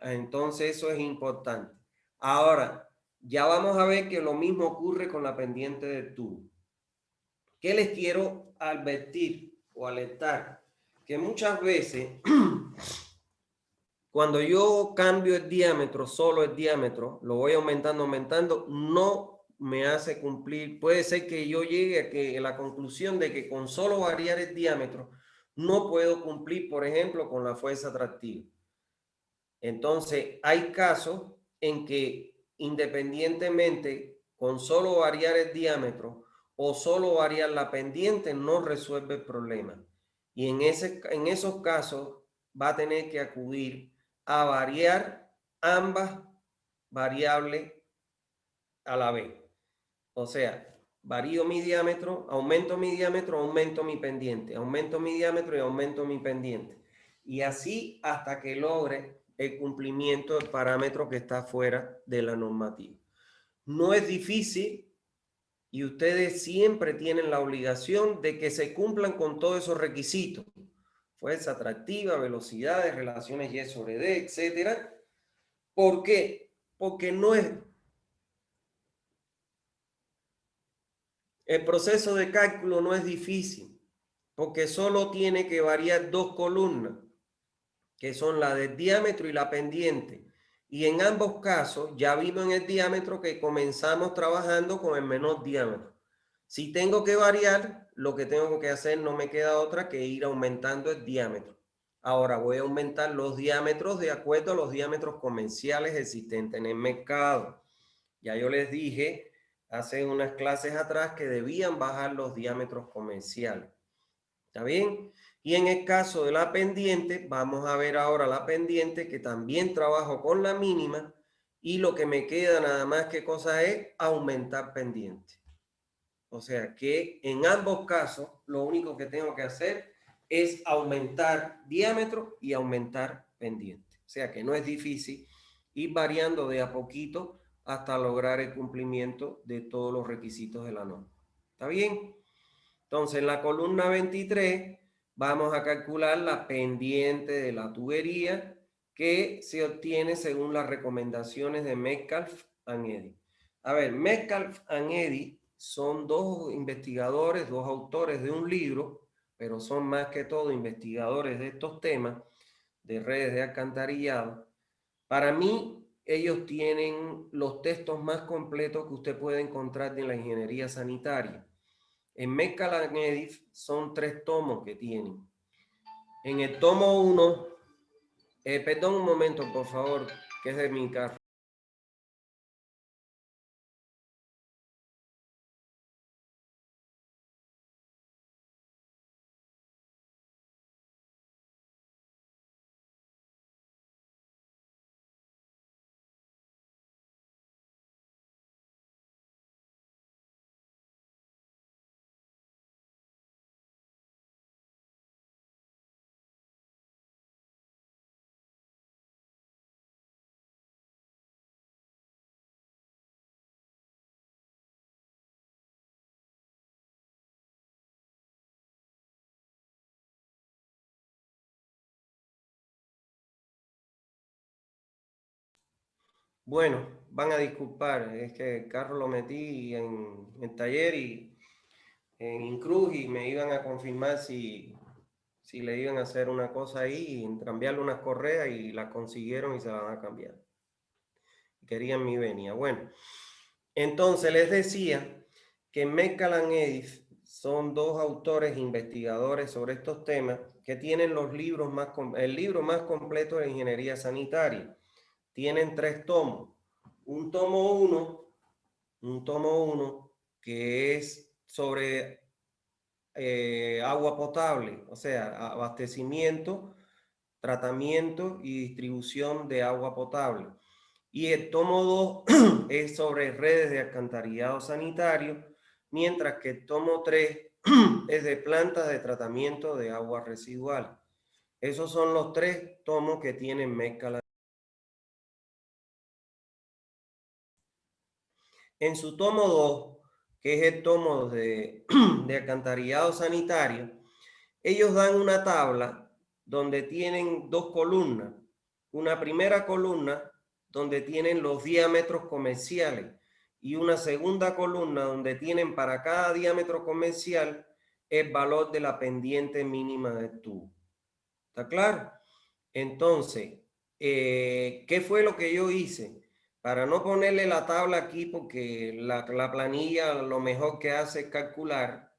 Entonces eso es importante. Ahora, ya vamos a ver que lo mismo ocurre con la pendiente del tubo. ¿Qué les quiero advertir o alertar? Que muchas veces cuando yo cambio el diámetro, solo el diámetro, lo voy aumentando, no me hace cumplir. Puede ser que yo llegue a la conclusión de que con solo variar el diámetro no puedo cumplir, por ejemplo, con la fuerza atractiva. Entonces, hay casos en que independientemente con solo variar el diámetro o solo variar la pendiente no resuelve el problema. Y en esos casos va a tener que acudir a variar ambas variables a la vez. O sea, varío mi diámetro, aumento mi pendiente, aumento mi diámetro y aumento mi pendiente. Y así hasta que logre el cumplimiento del parámetro que está fuera de la normativa. No es difícil y ustedes siempre tienen la obligación de que se cumplan con todos esos requisitos. Fuerza atractiva, velocidades, relaciones Y sobre D, etcétera. ¿Por qué? Porque no es... El proceso de cálculo no es difícil, porque solo tiene que variar 2 columnas, que son la del diámetro y la pendiente. Y en ambos casos, ya vimos en el diámetro que comenzamos trabajando con el menor diámetro. Si tengo que variar, lo que tengo que hacer no me queda otra que ir aumentando el diámetro. Ahora voy a aumentar los diámetros de acuerdo a los diámetros comerciales existentes en el mercado. Ya yo les dije hace unas clases atrás que debían bajar los diámetros comerciales. ¿Está bien? Y en el caso de la pendiente, vamos a ver ahora la pendiente, que también trabajo con la mínima, y lo que me queda nada más que cosa es aumentar pendiente. O sea que en ambos casos, lo único que tengo que hacer es aumentar diámetro y aumentar pendiente. O sea que no es difícil ir variando de a poquito hasta lograr el cumplimiento de todos los requisitos de la norma. ¿Está bien? Entonces, en la columna 23 vamos a calcular la pendiente de la tubería que se obtiene según las recomendaciones de Metcalfe and Eddy. A ver, Metcalfe and Eddy son dos investigadores, dos autores de un libro, pero son más que todo investigadores de estos temas de redes de alcantarillado. Para mí, ellos tienen los textos más completos que usted puede encontrar en la ingeniería sanitaria. En Metcalfe and Eddy son 3 tomos que tienen. En el tomo 1, perdón un momento, por favor, que es de mi carro. Bueno, van a disculpar, es que el carro lo metí en el taller y en Incruz y me iban a confirmar si le iban a hacer una cosa ahí y cambiarle unas correas y las consiguieron y se las van a cambiar. Querían mi venia. Bueno, entonces les decía que Metcalfe and Eddy son dos autores investigadores sobre estos temas que tienen los libros el libro más completo de ingeniería sanitaria. Tienen 3 tomos. Un tomo 1 que es sobre agua potable, o sea, abastecimiento, tratamiento y distribución de agua potable. Y el tomo 2 es sobre redes de alcantarillado sanitario, mientras que el tomo 3 es de plantas de tratamiento de agua residual. Esos son los 3 tomos que tienen Metcalfe. En su tomo 2, que es el tomo de alcantarillado sanitario, ellos dan una tabla donde tienen 2 columnas. Una primera columna donde tienen los diámetros comerciales y una segunda columna donde tienen para cada diámetro comercial el valor de la pendiente mínima del tubo. ¿Está claro? Entonces, ¿qué fue lo que yo hice? Para no ponerle la tabla aquí porque la planilla lo mejor que hace es calcular,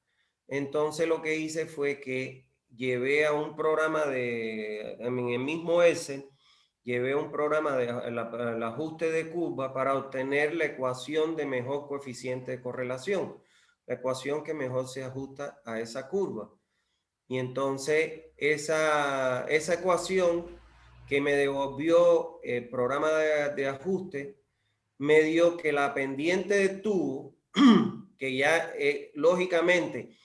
entonces lo que hice fue que llevé a un programa en el mismo Excel, llevé un programa de el ajuste de curva para obtener la ecuación de mejor coeficiente de correlación, la ecuación que mejor se ajusta a esa curva. Y entonces esa ecuación que me devolvió el programa de ajuste me dio que la pendiente de tubo, que ya lógicamente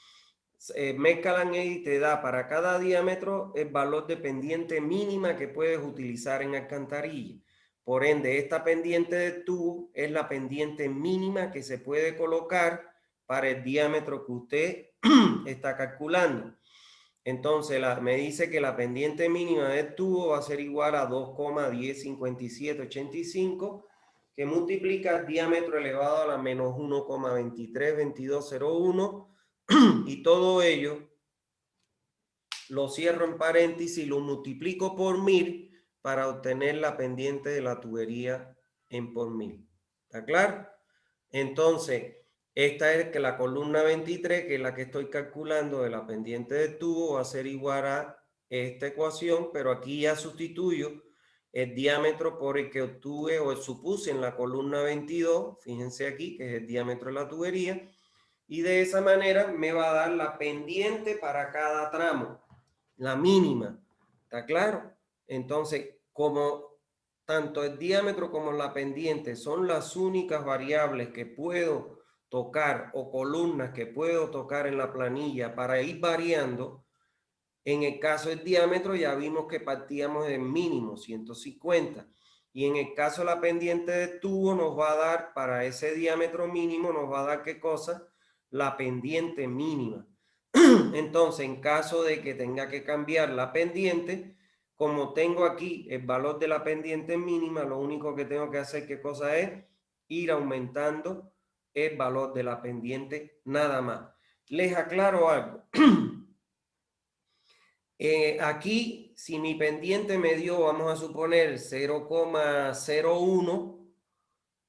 Metcalfe and Eddy te da para cada diámetro el valor de pendiente mínima que puedes utilizar en alcantarilla. Por ende, esta pendiente de tubo es la pendiente mínima que se puede colocar para el diámetro que usted está calculando. Entonces, me dice que la pendiente mínima del tubo va a ser igual a 2,105785, que multiplica el diámetro elevado a la menos 1,232201, y todo ello lo cierro en paréntesis y lo multiplico por 1000 para obtener la pendiente de la tubería en por 1000. ¿Está claro? Entonces, esta es la columna 23, que es la que estoy calculando de la pendiente del tubo, va a ser igual a esta ecuación, pero aquí ya sustituyo el diámetro por el que obtuve o supuse en la columna 22, fíjense aquí, que es el diámetro de la tubería, y de esa manera me va a dar la pendiente para cada tramo, la mínima, ¿está claro? Entonces, como tanto el diámetro como la pendiente son las únicas variables que puedo tocar o columnas que puedo tocar en la planilla para ir variando, en el caso del diámetro ya vimos que partíamos del mínimo, 150. Y en el caso de la pendiente de tubo nos va a dar, para ese diámetro mínimo, nos va a dar ¿qué cosa? La pendiente mínima. Entonces, en caso de que tenga que cambiar la pendiente, como tengo aquí el valor de la pendiente mínima, lo único que tengo que hacer, ¿qué cosa es? Ir aumentando el valor de la pendiente nada más. Les aclaro algo. Aquí, si mi pendiente me dio, vamos a suponer 0,01,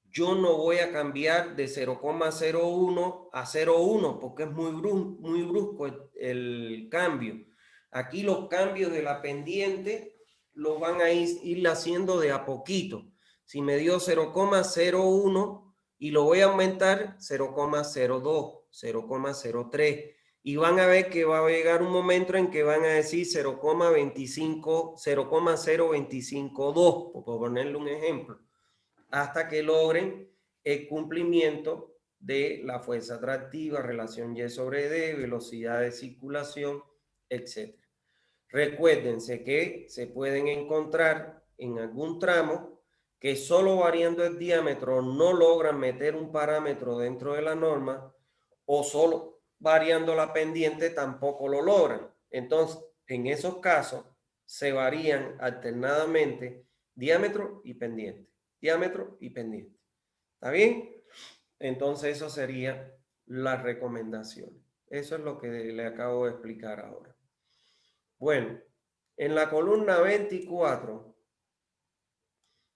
yo no voy a cambiar de 0,01 a 0,1 porque es muy brusco el cambio. Aquí los cambios de la pendiente los van a ir haciendo de a poquito. Si me dio 0,01 y lo voy a aumentar 0,02, 0,03. Y van a ver que va a llegar un momento en que van a decir 0,25, 0,0252, por ponerle un ejemplo, hasta que logren el cumplimiento de la fuerza atractiva, relación Y sobre D, velocidad de circulación, etc. Recuérdense que se pueden encontrar en algún tramo que solo variando el diámetro no logran meter un parámetro dentro de la norma, o solo variando la pendiente tampoco lo logran. Entonces, en esos casos se varían alternadamente diámetro y pendiente, diámetro y pendiente. ¿Está bien? Entonces, eso sería la recomendación. Eso es lo que le acabo de explicar ahora. Bueno, en la columna 24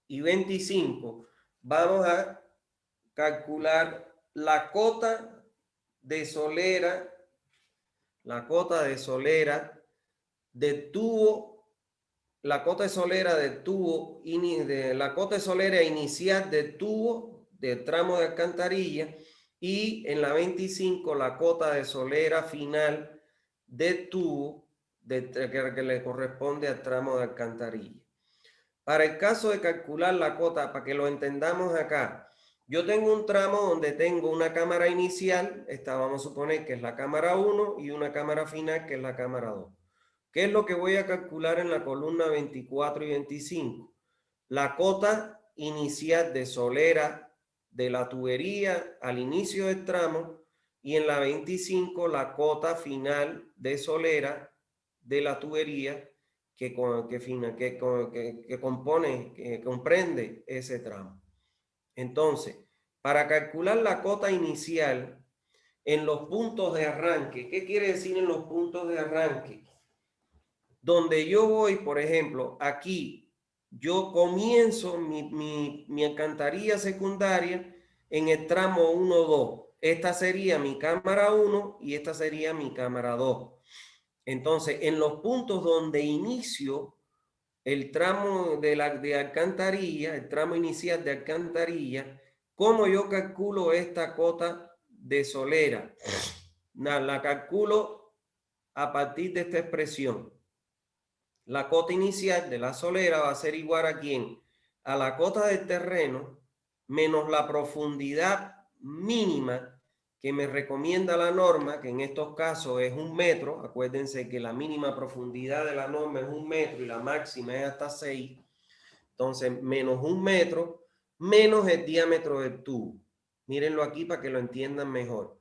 y 25 vamos a calcular la cota de solera, de tubo, la cota de solera de tubo, la cota de solera inicial de tubo del tramo de alcantarilla, y en la 25 la cota de solera final de tubo que le corresponde al tramo de alcantarilla. Para el caso de calcular la cota, para que lo entendamos acá, yo tengo un tramo donde tengo una cámara inicial, esta vamos a suponer que es la cámara 1, y una cámara final que es la cámara 2. ¿Qué es lo que voy a calcular en la columna 24 y 25? La cota inicial de solera de la tubería al inicio del tramo, y en la 25 la cota final de solera de la tubería que comprende ese tramo. Entonces, para calcular la cota inicial en los puntos de arranque, ¿qué quiere decir en los puntos de arranque? Donde yo voy, por ejemplo, aquí, yo comienzo mi alcantarilla secundaria en el tramo 1-2. Esta sería mi cámara 1 y esta sería mi cámara 2. Entonces, en los puntos donde inicio el tramo de alcantarilla, el tramo inicial de alcantarilla, ¿cómo yo calculo esta cota de solera? La calculo a partir de esta expresión. La cota inicial de la solera va a ser igual a ¿quién? A la cota del terreno menos la profundidad mínima que me recomienda la norma, que en estos casos es 1 metro. Acuérdense que la mínima profundidad de la norma es 1 metro y la máxima es hasta 6. Entonces, menos 1 metro, menos el diámetro del tubo. Mírenlo aquí para que lo entiendan mejor.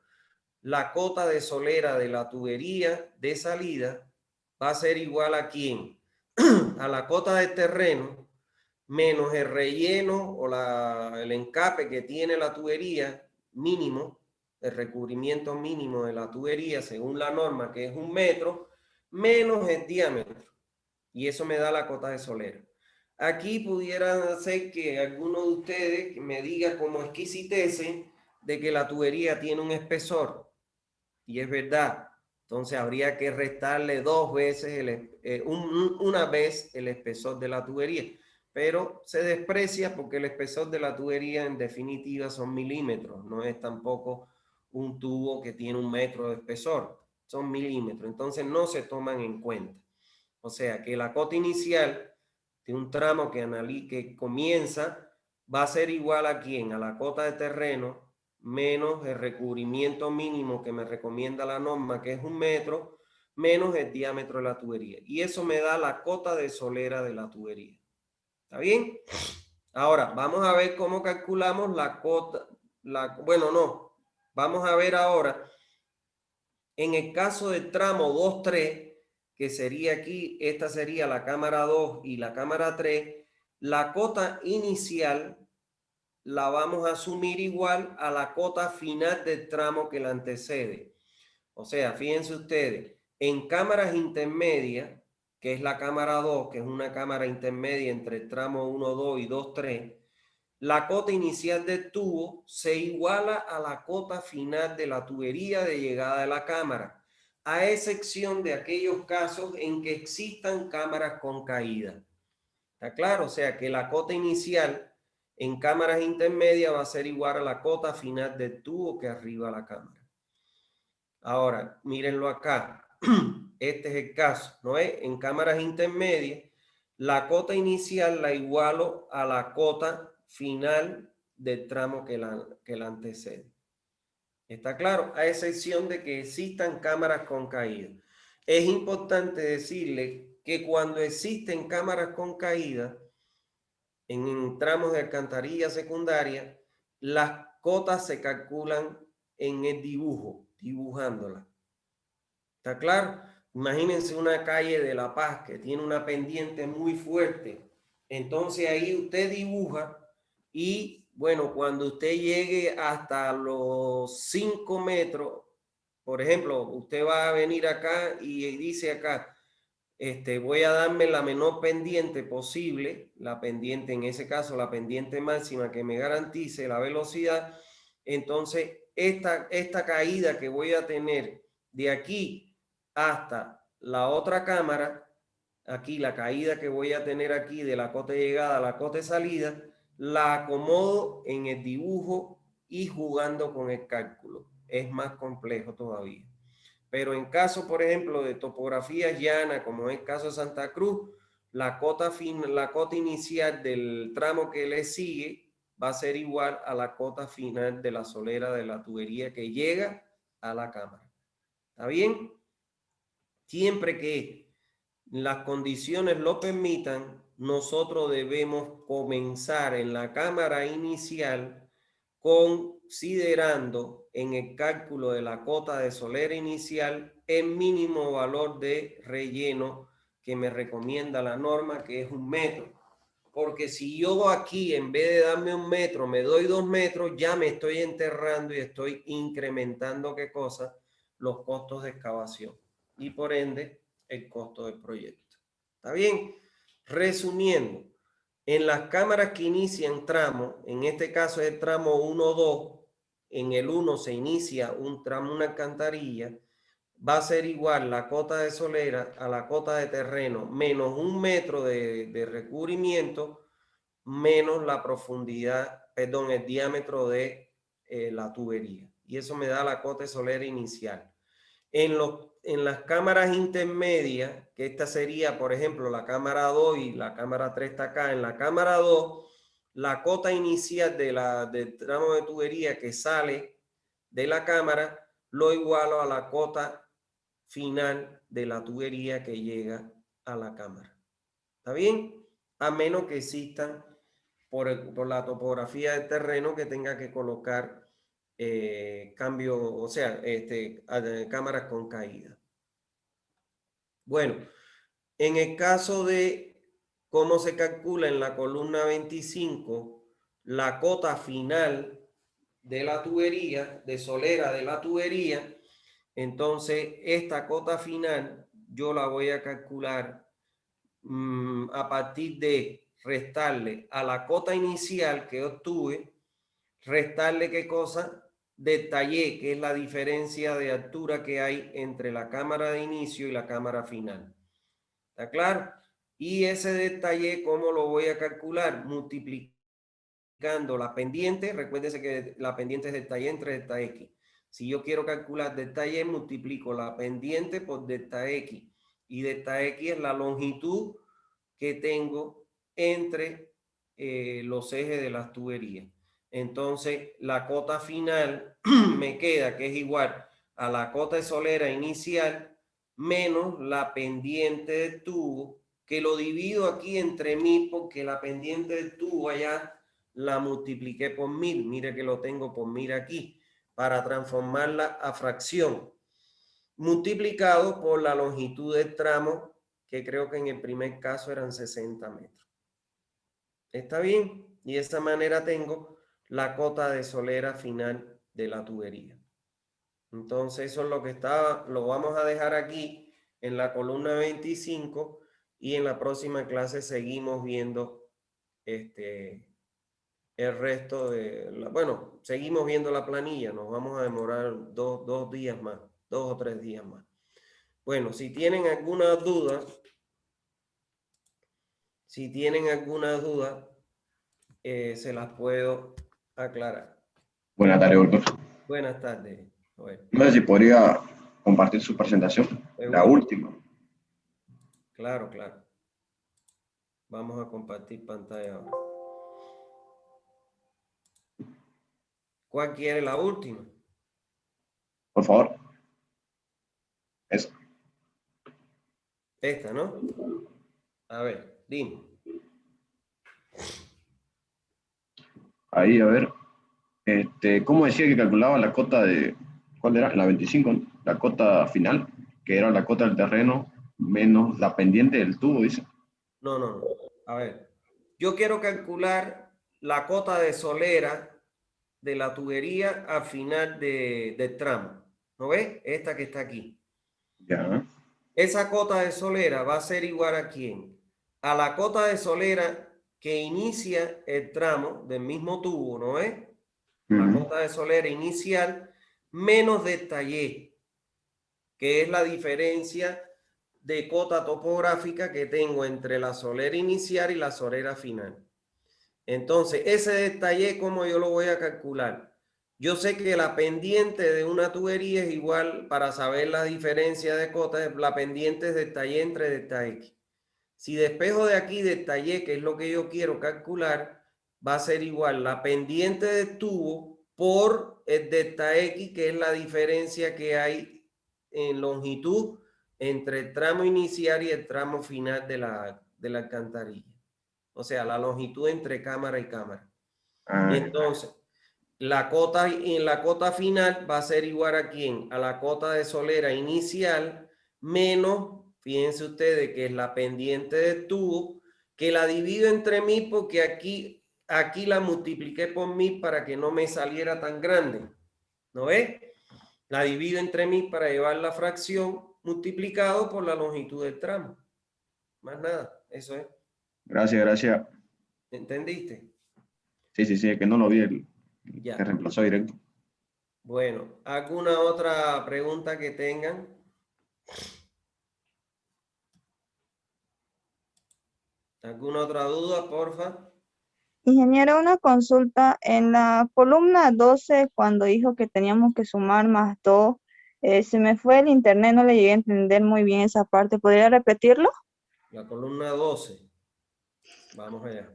La cota de solera de la tubería de salida va a ser igual a ¿quién? A la cota de terreno menos el relleno o el encape que tiene la tubería mínimo, el recubrimiento mínimo de la tubería según la norma, que es 1 metro, menos el diámetro. Y eso me da la cota de solera. Aquí pudieran hacer que alguno de ustedes me diga como exquisitece de que la tubería tiene un espesor. Y es verdad, Entonces habría que restarle dos veces, una vez el espesor de la tubería. Pero se desprecia porque el espesor de la tubería en definitiva son milímetros, no es tampoco un tubo que tiene 1 metro de espesor, son milímetros, entonces no se toman en cuenta. O sea que la cota inicial de un tramo que comienza va a ser igual a ¿quién? A la cota de terreno menos el recubrimiento mínimo que me recomienda la norma, que es 1 metro, menos el diámetro de la tubería. Y eso me da la cota de solera de la tubería. ¿Está bien? Ahora, vamos a ver cómo calculamos la cota. Bueno, no. Vamos a ver ahora, en el caso del tramo 2-3, que sería aquí, esta sería la cámara 2 y la cámara 3, la cota inicial la vamos a asumir igual a la cota final del tramo que la antecede. O sea, fíjense ustedes, en cámaras intermedias, que es la cámara 2, que es una cámara intermedia entre el tramo 1-2 y 2-3, la cota inicial del tubo se iguala a la cota final de la tubería de llegada de la cámara, a excepción de aquellos casos en que existan cámaras con caída. ¿Está claro? O sea que la cota inicial en cámaras intermedias va a ser igual a la cota final del tubo que arriba la cámara. Ahora, mírenlo acá. Este es el caso, ¿no es? En cámaras intermedias, la cota inicial la igualo a la cota final del tramo que la antecede. ¿Está claro? A excepción de que existan cámaras con caída. Es importante decirle que cuando existen cámaras con caída, en tramos de alcantarilla secundaria, las cotas se calculan en el dibujo, dibujándolas. ¿Está claro? Imagínense una calle de La Paz que tiene una pendiente muy fuerte. Entonces ahí usted dibuja y, bueno, cuando usted llegue hasta los 5 metros, por ejemplo, usted va a venir acá y dice acá, voy a darme la menor pendiente posible, la pendiente, en ese caso, la pendiente máxima que me garantice la velocidad. Entonces, esta caída que voy a tener de aquí hasta la otra cámara, aquí la caída que voy a tener aquí de la cota de llegada a la cota de salida, la acomodo en el dibujo y jugando con el cálculo. Es más complejo todavía. Pero en caso, por ejemplo, de topografía llana, como es el caso de Santa Cruz, la cota inicial del tramo que le sigue va a ser igual a la cota final de la solera de la tubería que llega a la cámara. ¿Está bien? Siempre que las condiciones lo permitan, nosotros debemos comenzar en la cámara inicial considerando en el cálculo de la cota de solera inicial el mínimo valor de relleno que me recomienda la norma, que es 1 metro. Porque si yo aquí, en vez de darme 1 metro, me doy 2 metros, ya me estoy enterrando y estoy incrementando, ¿qué cosa? Los costos de excavación y por ende el costo del proyecto. ¿Está bien? Resumiendo, en las cámaras que inician tramo, en este caso es el tramo 1-2, en el 1 se inicia un tramo, una alcantarilla, va a ser igual la cota de solera a la cota de terreno menos 1 metro de recubrimiento menos la profundidad, perdón, el diámetro de la tubería. Y eso me da la cota de solera inicial. En las cámaras intermedias, que esta sería, por ejemplo, la cámara 2 y la cámara 3 está acá. En la cámara 2, la cota inicial del tramo de tubería que sale de la cámara lo igualo a la cota final de la tubería que llega a la cámara. ¿Está bien? A menos que existan por la topografía del terreno que tenga que colocar cambio, o sea, cámaras con caída. Bueno, en el caso de cómo se calcula en la columna 25 la cota final de la tubería, de solera de la tubería, entonces esta cota final yo la voy a calcular a partir de restarle a la cota inicial que obtuve, restarle qué cosa, delta Y, que es la diferencia de altura que hay entre la cámara de inicio y la cámara final. ¿Está claro? Y ese delta Y, ¿cómo lo voy a calcular? Multiplicando la pendiente. Recuérdense que la pendiente es delta Y entre delta X. Si yo quiero calcular delta Y, multiplico la pendiente por delta X. Y delta X es la longitud que tengo entre los ejes de las tuberías. Entonces, la cota final me queda que es igual a la cota de solera inicial menos la pendiente del tubo, que lo divido aquí entre 1000 porque la pendiente del tubo allá la multipliqué por 1000. Mire que lo tengo por 1000 aquí para transformarla a fracción, multiplicado por la longitud del tramo, que creo que en el primer caso eran 60 metros. ¿Está bien? Y de esta manera tengo la cota de solera final de la tubería. Entonces eso es lo que lo vamos a dejar aquí en la columna 25 y en la próxima clase seguimos viendo el resto bueno, seguimos viendo la planilla, nos vamos a demorar dos días más, 2 o 3 días más. Bueno, si tienen alguna duda, se las puedo aclarar. Buenas tardes, doctor. Buenas tardes. Bueno, No sé si podría compartir su presentación, la última. claro, claro. Vamos a compartir pantalla ahora. ¿Cuál quiere la última? Por favor. Eso. Esta, ¿no? A ver, dime. Ahí, a ver. ¿Cómo decía que calculaba la cota de, ¿cuál era? La 25, ¿no? La cota final, que era la cota del terreno menos la pendiente del tubo, dice. No. A ver, yo quiero calcular la cota de solera de la tubería al final del tramo. ¿No ves? Esta que está aquí. Ya. Esa cota de solera va a ser igual a ¿quién? A la cota de solera que inicia el tramo del mismo tubo, ¿no ves? La cota de solera inicial menos delta Y, que es la diferencia de cota topográfica que tengo entre la solera inicial y la solera final. Entonces, ese delta Y, ¿cómo yo lo voy a calcular? Yo sé que la pendiente de una tubería es igual, para saber la diferencia de cotas, la pendiente es delta Y entre delta X. Si despejo de aquí delta Y, que es lo que yo quiero calcular, va a ser igual la pendiente del tubo por el delta X, que es la diferencia que hay en longitud entre el tramo inicial y el tramo final de la alcantarilla. O sea, la longitud entre cámara y cámara. Entonces, la cota final va a ser igual a ¿quién? A la cota de solera inicial menos, fíjense ustedes que es la pendiente del tubo, que la divido entre 1000 porque aquí la multipliqué por 1000 para que no me saliera tan grande. ¿No ves? La divido entre 1000 para llevar la fracción multiplicado por la longitud del tramo. Más nada, eso es. Gracias. ¿Entendiste? Sí, que no lo vi, Ya. que reemplazó directo. Bueno, ¿alguna otra pregunta que tengan? ¿Alguna otra duda, porfa? Ingeniero, una consulta. En la columna 12, cuando dijo que teníamos que sumar más 2, se me fue el internet, no le llegué a entender muy bien esa parte. ¿Podría repetirlo? La columna 12. Vamos allá.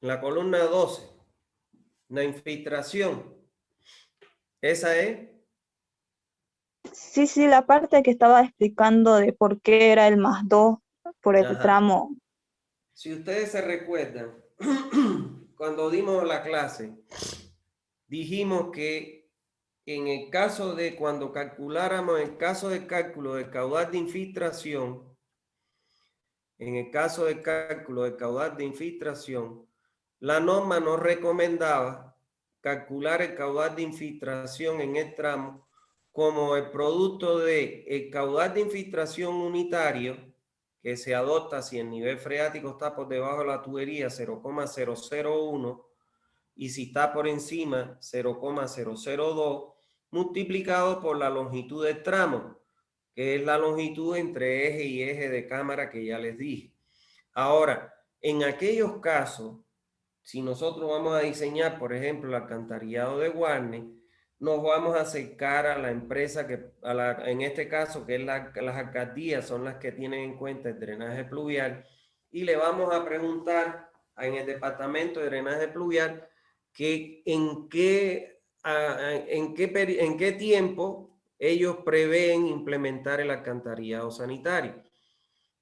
La columna 12. La infiltración. ¿Esa es? Sí, la parte que estaba explicando de por qué era el más 2 por el tramo. Si ustedes se recuerdan, cuando dimos la clase, dijimos que en el caso de cuando calculáramos el caso de cálculo del caudal de infiltración, en el caso del cálculo del caudal de infiltración, la norma nos recomendaba calcular el caudal de infiltración en el tramo como el producto de el caudal de infiltración unitario que se adopta si el nivel freático está por debajo de la tubería 0,001 y si está por encima 0,002 multiplicado por la longitud del tramo, que es la longitud entre eje y eje de cámara que ya les dije. Ahora, en aquellos casos, si nosotros vamos a diseñar, por ejemplo, el alcantarillado de Guarne, nos vamos a acercar a la empresa en este caso, que es las alcaldías, son las que tienen en cuenta el drenaje pluvial, y le vamos a preguntar en el departamento de drenaje pluvial que en qué tiempo ellos prevén implementar el alcantarillado sanitario.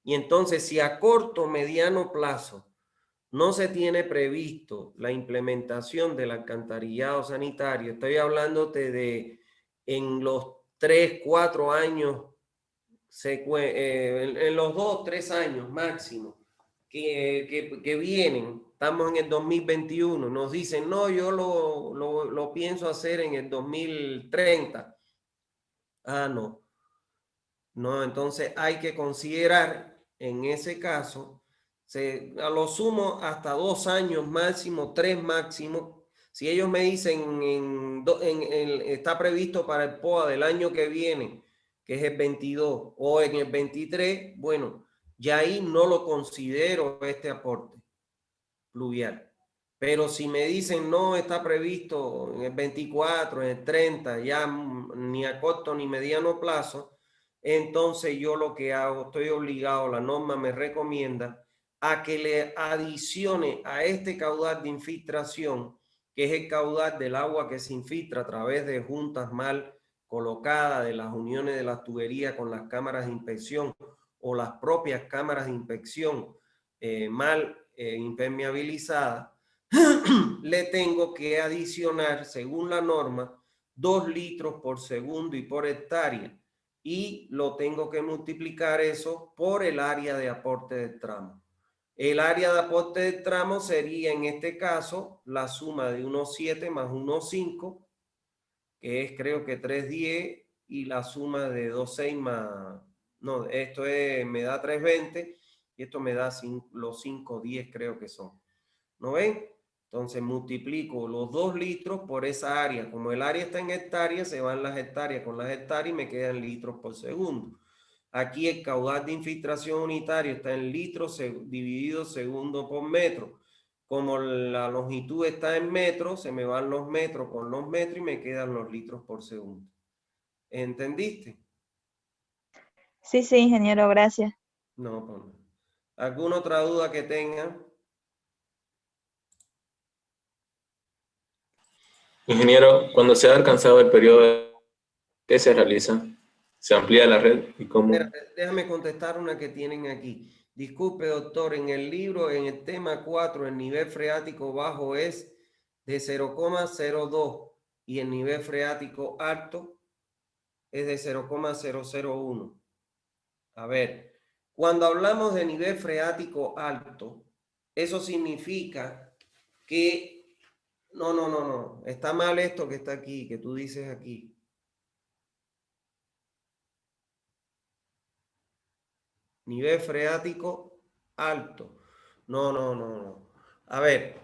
Y entonces, si a corto o mediano plazo no se tiene previsto la implementación del alcantarillado sanitario, estoy hablándote de en los 3, 4 años, en los 2, 3 años máximo que vienen, estamos en el 2021, nos dicen, no, yo lo pienso hacer en el 2030. Ah, no. No, entonces hay que considerar en ese caso, a lo sumo hasta 2 años máximo, 3 máximo. Si ellos me dicen está previsto para el POA del año que viene, que es el 22, o en el 23, bueno, ya ahí no lo considero este aporte pluvial. Pero si me dicen no está previsto en el 24, en el 30, ya ni a corto ni mediano plazo, entonces yo lo que hago, estoy obligado, la norma me recomienda a que le adicione a este caudal de infiltración, que es el caudal del agua que se infiltra a través de juntas mal colocadas de las uniones de las tuberías con las cámaras de inspección o las propias cámaras de inspección mal impermeabilizadas, le tengo que adicionar, según la norma, 2 litros por segundo y por hectárea. Y lo tengo que multiplicar eso por el área de aporte del tramo. El área de aporte del tramo sería, en este caso, la suma de 1,7 más 1,5, que es creo que 3,10, y la suma de 2,6 más... No, esto me da 3,20 y esto me da los 5,10 creo que son. ¿No ven? Entonces multiplico los 2 litros por esa área. Como el área está en hectáreas, se van las hectáreas con las hectáreas y me quedan litros por segundo. Aquí el caudal de infiltración unitario está en litros dividido segundo por metro. Como la longitud está en metros, se me van los metros con los metros y me quedan los litros por segundo. ¿Entendiste? Sí, sí, ingeniero, gracias. No, pues no. ¿Alguna otra duda que tengan? Ingeniero, cuando se ha alcanzado el periodo, ¿qué se realiza? ¿Se amplía la red y cómo? Déjame contestar una que tienen aquí. Disculpe, doctor, en el libro, en el tema 4, el nivel freático bajo es de 0,02 y el nivel freático alto es de 0,001. A ver, cuando hablamos de nivel freático alto, eso significa que... No. Está mal esto que está aquí, que tú dices aquí. Nivel freático alto. No. A ver,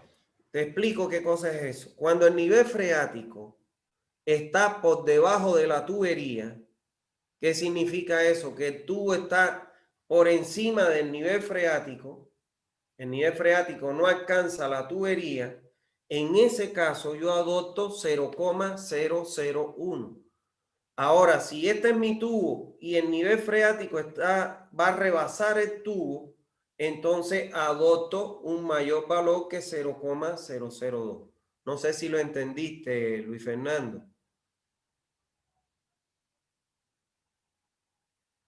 te explico qué cosa es eso. Cuando el nivel freático está por debajo de la tubería, ¿qué significa eso? Que el tubo está por encima del nivel freático. El nivel freático no alcanza la tubería. En ese caso, yo adopto 0,001. Ahora, si este es mi tubo y el nivel freático va a rebasar el tubo, entonces adopto un mayor valor que 0,002. No sé si lo entendiste, Luis Fernando.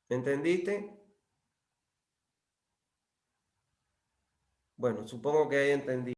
¿Entendiste? Bueno, supongo que haya entendido.